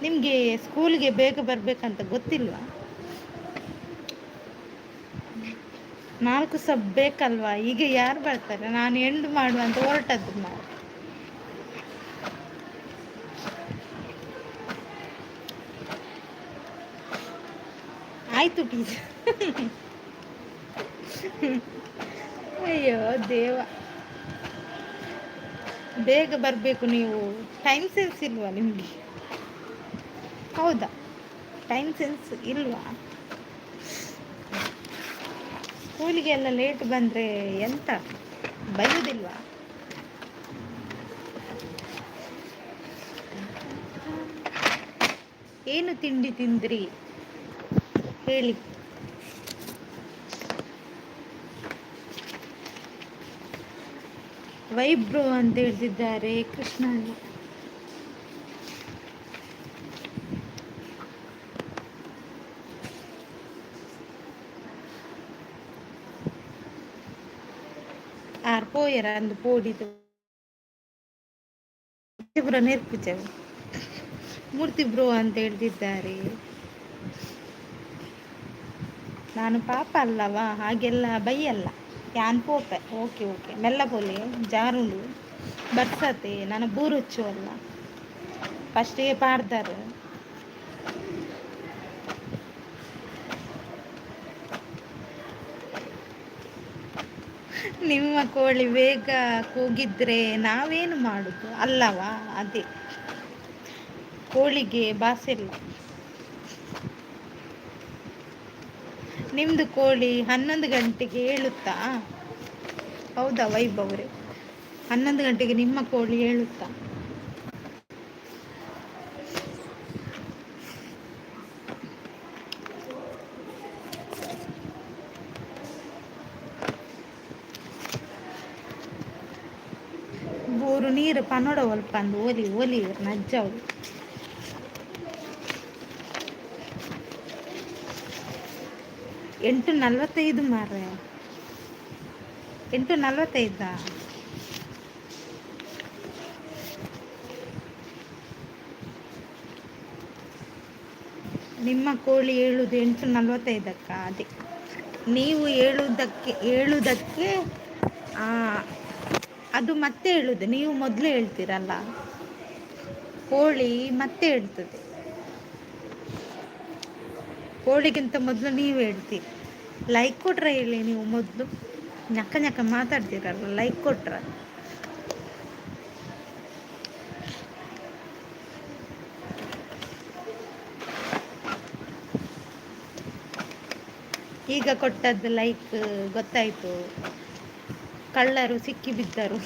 ನಿಮಗೆ ಸ್ಕೂಲ್ಗೆ ಬೇಗ ಬರಬೇಕಂತ ಗೊತ್ತಿಲ್ವಾ? 4 ಸಬ್ ಬೇಕಲ್ವಾ? ಈಗ ಯಾರು ಬರ್ತಾರೆ? ನಾನು ಎಂಡ್ ಮಾಡುವಂತ ಹೊರಟದ್ದು ನಾವು. ಆಯ್ತು ಟೀಚರ್. ಅಯ್ಯೋ ದೇವ, ಬೇಗ ಬರಬೇಕು ನೀವು. ಟೈಮ್ ಸೆನ್ಸ್ ಇಲ್ವಾ ನಿಮಗೆ? ಹೌದಾ, ಟೈಮ್ ಸೆನ್ಸ್ ಇಲ್ವಾ? ಸ್ಕೂಲಿಗೆಲ್ಲ ಲೇಟ್ ಬಂದರೆ ಎಂತ ಬೈಯುವುದಿಲ್ವಾ? ಏನು ತಿಂಡಿ ತಿಂದ್ರಿ ಹೇಳಿ? ವೈಬ್ರೋ ಅಂತ ಹೇಳ್ತಿದ್ದಾರೆ ಕೃಷ್ಣಣ್ಣ. ಆರ್ ಪೋಯರ ಅಂದು ಪೋಡಿದು ಬ್ರೋ ನೇರ್ಪಿಚವು ಮೂರ್ತಿ ಬ್ರೋ ಅಂತ ಹೇಳ್ತಿದ್ದಾರೆ. ನಾನು ಪಾಪ ಅಲ್ಲವಾ, ಹಾಗೆಲ್ಲ ಬೈಯಲ್ಲ. ಯಾನ್ ಪೋಪೆ. ಓಕೆ ಓಕೆ, ಮೆಲ್ಲ ಪೋಲೆ ಜಾರುಂಡು ಬರ್ಸತೆ ನಾನು ಬೂರೊಚ್ಚು ಅಲ್ಲ ಫಸ್ಟಿಗೆ ಪಾಡ್ದಾರು. ನಿಮ್ಮ ಕೋಳಿ ಬೇಗ ಕೂಗಿದ್ರೆ ನಾವೇನು ಮಾಡುದು ಅಲ್ಲವಾ? ಅದೇ ಕೋಳಿಗೆ ಬಾಸಿಲ್ಲ. ನಿಮ್ದು ಕೋಳಿ 11 ಗಂಟೆಗೆ ಹೇಳುತ್ತಾ? ಹೌದಾ ವೈಭವ್ರೆ, 11 ಗಂಟೆಗೆ ನಿಮ್ಮ ಕೋಳಿ ಹೇಳುತ್ತಾ? ಬೋರು ನೀರು ಪನೋಡ ಒಲ್ಪಂದು ಒಲಿ ಒಲಿ ನಜ್ಜವು. 8:45 ಮಾರ್ರೆ, 8:45. ನಿಮ್ಮ ಕೋಳಿ ಹೇಳುದು 8:45. ಅದೇ ನೀವು ಹೇಳುವುದಕ್ಕೆ ಅದು ಮತ್ತೆ ಹೇಳುದು. ನೀವು ಮೊದಲು ಹೇಳ್ತೀರಲ್ಲ, ಕೋಳಿ ಮತ್ತೆ ಹೇಳ್ತದೆ. ಕೋಳಿಗಿಂತ ಮೊದಲು ನೀವು ಹೇಳ್ತೀರಿ. ಲೈಕ್ ಕೊಟ್ರೆ ಹೇಳಿ ನೀವು ಮೊದಲು. ñಕ್ಕ ñಕ್ಕ ಮಾತಾಡ್ತೀರಲ್ಲ, ಲೈಕ್ ಕೊಟ್ರ. ಈಗ ಕೊಟ್ಟದ್ದು ಲೈಕ್ ಗೊತ್ತಾಯ್ತು. ಕಳ್ಳರು ಸಿಕ್ಕಿ ಬಿದ್ದರು.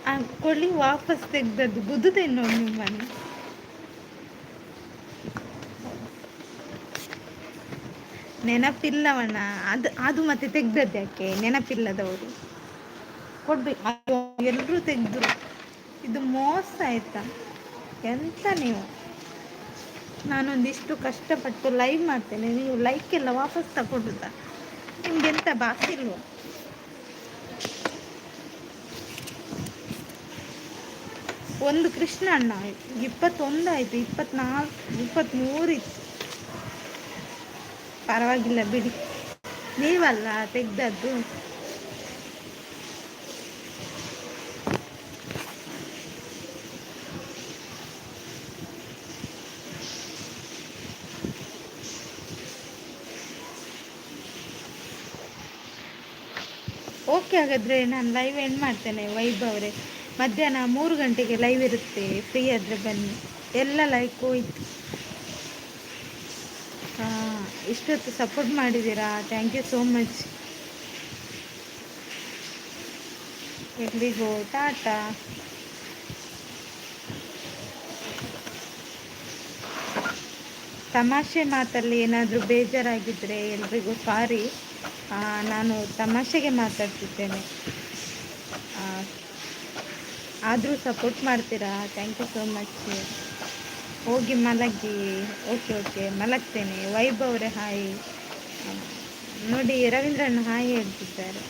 ಆ ಕೋಳಿ ವಾಪಸ್ ತೆಗ್ದದ್ದು ಗುದ್ದುದೇನೋ ನಿಮ್ಮನ್ನು. ನೆನಪಿಲ್ಲವಣ್ಣ. ಅದು ಮತ್ತೆ ತೆಗ್ದದ್ದು ಯಾಕೆ? ನೆನಪಿಲ್ಲದವರು ಕೊಡ್ಬೇಕು. ಎಲ್ಲರೂ ತೆಗ್ದ್ರು. ಇದು ಮೋಸ ಆಯ್ತಾ? ಎಂತ ನೀವು? ನಾನೊಂದಿಷ್ಟು ಕಷ್ಟಪಟ್ಟು ಲೈವ್ ಮಾಡ್ತೇನೆ, ನೀವು ಲೈಕ್ ಎಲ್ಲ ವಾಪಸ್ ತಗೊಳ್ಳುತ್ತಾ? ನಿಮ್ಗೆಂತ ಬಾಕಿ ಇಲ್ವಾ? ಒಂದು ಕೃಷ್ಣಣ್ಣ ಆಯ್ತು, 21 ಆಯ್ತು, 24, 23 ಇತ್ತು. ಪರವಾಗಿಲ್ಲ ಬಿಡಿ, ನೀವಲ್ಲ ತೆಗ್ದದ್ದು. ಓಕೆ, ಹಾಗಾದರೆ ನಾನು ಲೈವ್ ಎಂಡ್ ಮಾಡ್ತೇನೆ ವೈಭವ್ ಅವರೇ. ಮಧ್ಯಾಹ್ನ 3 ಗಂಟೆಗೆ ಲೈವ್ ಇರುತ್ತೆ, ಫ್ರೀ ಆದರೆ ಬನ್ನಿ. ಎಲ್ಲ ಲೈಕ್ ಹೋಯ್ತು. ಇಷ್ಟೊತ್ತು ಸಪೋರ್ಟ್ ಮಾಡಿದ್ದೀರಾ, ಥ್ಯಾಂಕ್ ಯು ಸೋ ಮಚ್. ಎಲ್ರಿಗೂ ಟಾಟಾ. ತಮಾಷೆ ಮಾತಲ್ಲಿ ಏನಾದರೂ ಬೇಜಾರಾಗಿದ್ದರೆ ಎಲ್ರಿಗೂ ಸಾರಿ. ನಾನು ತಮಾಷೆಗೆ ಮಾತಾಡ್ತಿದ್ದೇನೆ. ಆದರೂ ಸಪೋರ್ಟ್ ಮಾಡ್ತೀರಾ, ಥ್ಯಾಂಕ್ ಯು ಸೋ ಮಚ್. ಹೋಗಿ ಮಲಗಿ. Okay okay, ಮಲಗ್ತೇನೆ. ವೈಭವ್ ಅವರೇ ಹಾಯ್. ನೋಡಿ ರವೀಂದ್ರಣ್ಣ ಹಾಯ್ ಹೇಳ್ತಿದ್ದಾರೆ.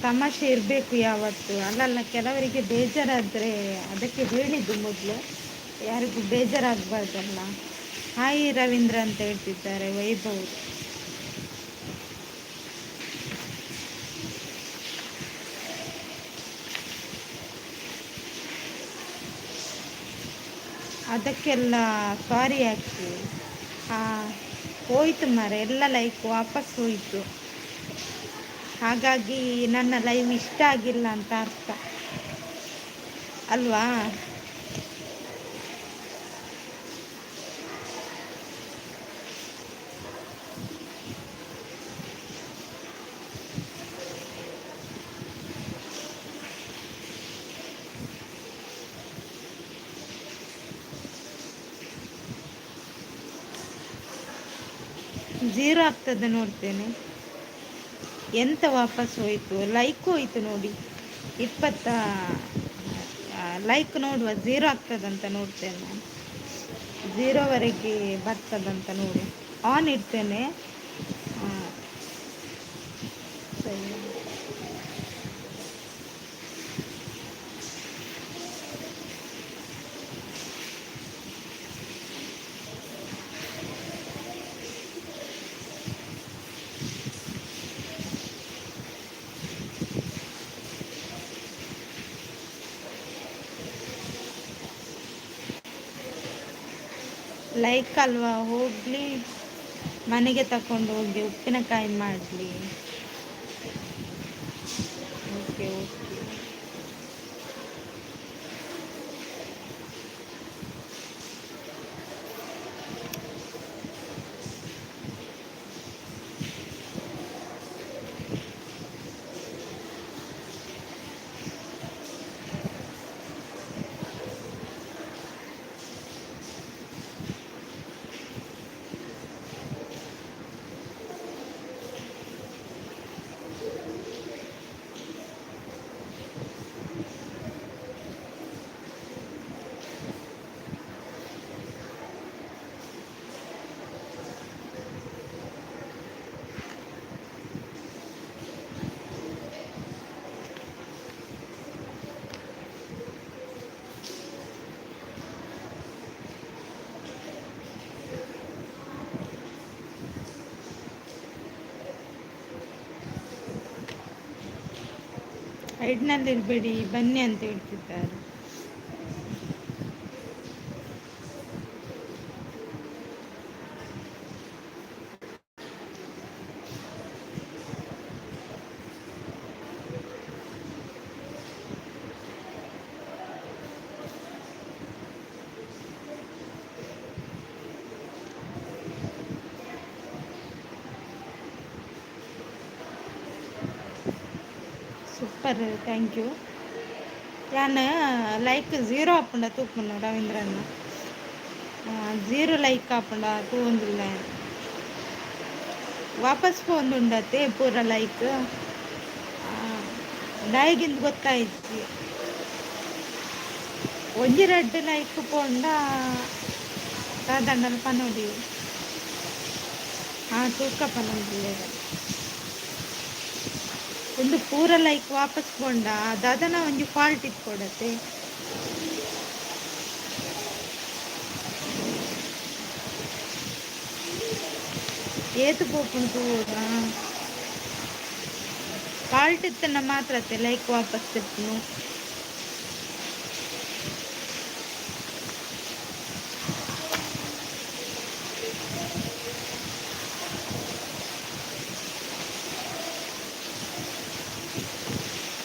ತಮಾಷೆ ಇರಬೇಕು ಯಾವತ್ತು. ಅಲ್ಲಲ್ಲ, ಕೆಲವರಿಗೆ ಬೇಜಾರಾದರೆ ಅದಕ್ಕೆ ಹೇಳಿದ್ದು ಮೊದಲು, ಯಾರಿಗೂ ಬೇಜಾರಾಗಬಾರ್ದಲ್ಲ. ಹಾಯ್ ರವೀಂದ್ರ ಅಂತ ಹೇಳ್ತಿದ್ದಾರೆ ವೈಭವ್. ಅದಕ್ಕೆಲ್ಲ ಸಾರಿ ಯಾಕೆ? ಹೋಯ್ತು ಮಾರೆ, ಎಲ್ಲ ಲೈಕ್ ವಾಪಸ್ ಹೋಯಿತು. ಹಾಗಾಗಿ ನನ್ನ ಲೈವ್ ಇಷ್ಟ ಆಗಿಲ್ಲ ಅಂತ ಅರ್ಥ ಅಲ್ವಾ? ಝೀರೋ ಆಗ್ತದೆ ನೋಡ್ತೇನೆ. ಎಂತ ವಾಪಸ್ ಹೋಯಿತು? ಲೈಕ್ ಹೋಯಿತು ನೋಡಿ, 20 ಲೈಕ್ ನೋಡುವ. ಝೀರೋ ಆಗ್ತದಂತ ನೋಡ್ತೇನೆ ನಾನು. ಝೀರೋವರೆಗೆ ಬರ್ತದಂತ ನೋಡಿ. ಆನ್ ಇಡ್ತೇನೆ. ಸರಿ, ಲೈಕ್ ಅಲ್ವಾ? ಹೋಗಲಿ, ಮನೆಗೆ ತಗೊಂಡು ಹೋಗಿ ಉಪ್ಪಿನಕಾಯಿ ಮಾಡಲಿ. Okay okay. ಸೈಡ್ನಲ್ಲಿ ಇರಬೇಡಿ, ಬನ್ನಿ ಅಂತ ಹೇಳ್ತಿದ್ದಾರೆ. Super, thank you. ಯಾನು ಲೈಕ್ ಝೀರೋ ಆಪುಂಡ ತೂಪುಂಡು ರವೀಂದ್ರಣ್ಣ. ಝೀರೋ ಲೈಕ್ ಆಪುಂಡ ತೂವೊಂದಿಲ್ಲ. ವಾಪಸ್ ಪೋಂದುಂಡತೆ ಪೂರ ಲೈಕ್ ಡಾಯಿಗಿಂದ ಗೊತ್ತಾಯ್ತು. ಒಂಜಿ 2 ಲೈಕ್ ಪೋಂಡ ಸಾಧಾರಣ ಪನೋಡಿ. ತೂಕ ಪನೋಡಿ ಒಂದು ಪೂರ ಲೈಕ್ ವಾಪಸ್ ಕೊಂಡ ದಾದನ ಒಂಜಿ ಫಾಲ್ಟ್ ಇಟ್ಕೊಡತ್ತೆ. ಏತು ಪೋಪುಂಟು ಫಾಲ್ಟ್ ಇತ್ತನ ಮಾತ್ರ ಲೈಕ್ ವಾಪಸ್ ತೆಪ್ಪುನು.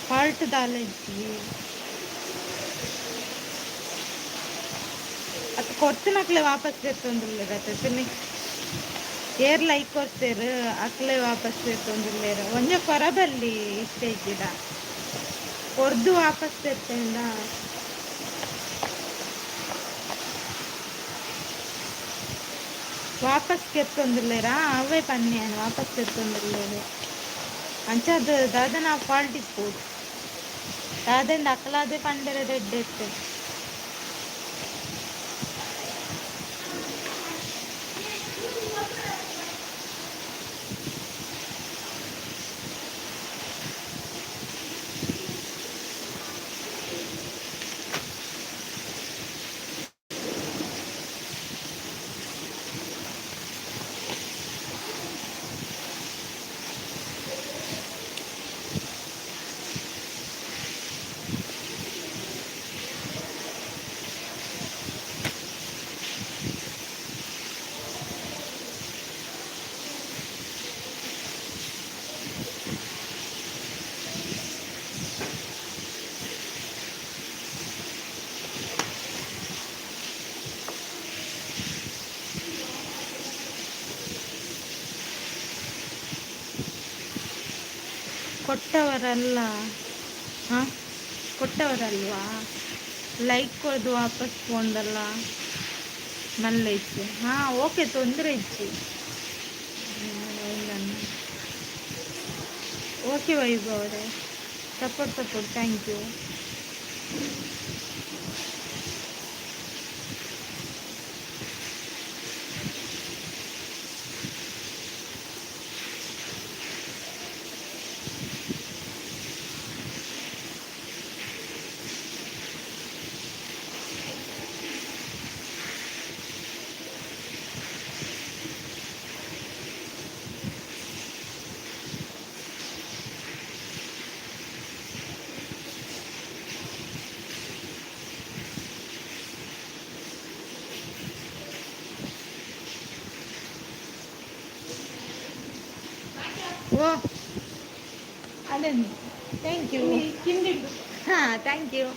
ಫಾಲ್ಟ್ ದಾಲಜ್ಜಿ ಅದು ಕೊಡ್ತಿನಕ್ಲೆ ವಾಪಸ್ ತೆತ್ತೊಂದುಲ್ಲೇರ ಏರ್ ಲೈಕ್ ಕೊಡ್ತೇರು ಅಕ್ಲೆ ವಾಪಸ್ ತೆತ್ತೊಂದುಲ್ಲೇರ ಒಂಜ ಕೊರಬಲ್ಲಿ ಇಷ್ಟ ಇದ್ದಿದ ಹೊರ್ದು ವಾಪಸ್ ತೆತ್ತೇಂಡ వాపస్ తెస్తుందిలేరా అవే పని నేను వాపస్ తెస్తుందిలేదు అంచే ಅದು ದಾದನ ಫಾಲ್ಟ್ ಇಪ್ಪೋಡು ದಾದಂಡ ಅಕ್ಕಲಾದೆ ಪಂಡರೆ ರೆಡ್ ಎತ್ತೆ ಕೊಟ್ಟವರಲ್ಲ ಹಾಂ ಕೊಟ್ಟವರಲ್ವಾ ಲೈಕ್ ಕೊಡೋದು ವಾಪಸ್ ತೊಗೊಂಡಲ್ಲ ಮళ్ళీ ಇಚ್ಚಿ ಹಾಂ ಓಕೆ ತೊಂದರೆ ಇಚ್ಚಿ ಓಕೆ ವೈಭವ್ ಅವರೇ ಸಪೋರ್ಟ್ ಥ್ಯಾಂಕ್ ಯು ಓ ಅದೇ ಥ್ಯಾಂಕ್ ಯು ಹಾಂ ಥ್ಯಾಂಕ್ ಯು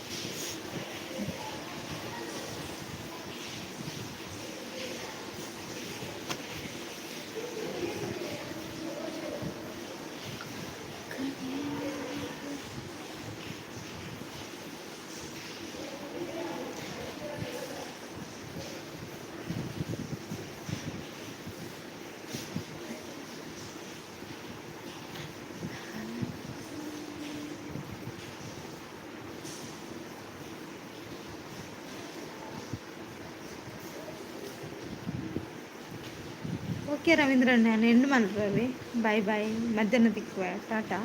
ಓಕೆ ರವೀಂದ್ರ ನಾನು ಎಂಡ್ ಮಾಡ್ರಿ ಬಾಯ್ ಬಾಯ್ ಮಧ್ಯಾಹ್ನದಕ್ಕೆ ಟಾಟಾ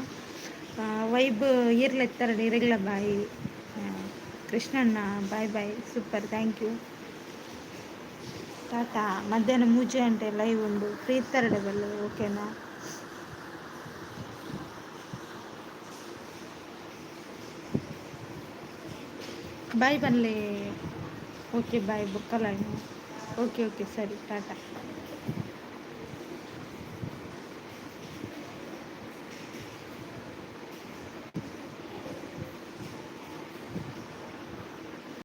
ವೈಬ್ ಇರ್ಲೆತ್ತಾರಡಿ ಇರಲ್ಲ ಬಾಯ್ ಕೃಷ್ಣಣ್ಣ bye bye super thank you tata ಮಧ್ಯಾಹ್ನ 3 ಗಂಟೆ ಲೈವ್ ಉಂಡು ಫ್ರೀ ಇತ್ತಾರಡೆ ಬಲ್ಲೆ ಓಕೆನಾ ಬಾಯ್ ಬನ್ನಿ ಓಕೆ ಬಾಯ್ ಬುಕ್ಕಲ್ಲ ಓಕೆ ಓಕೆ ಸರಿ ಟಾಟಾ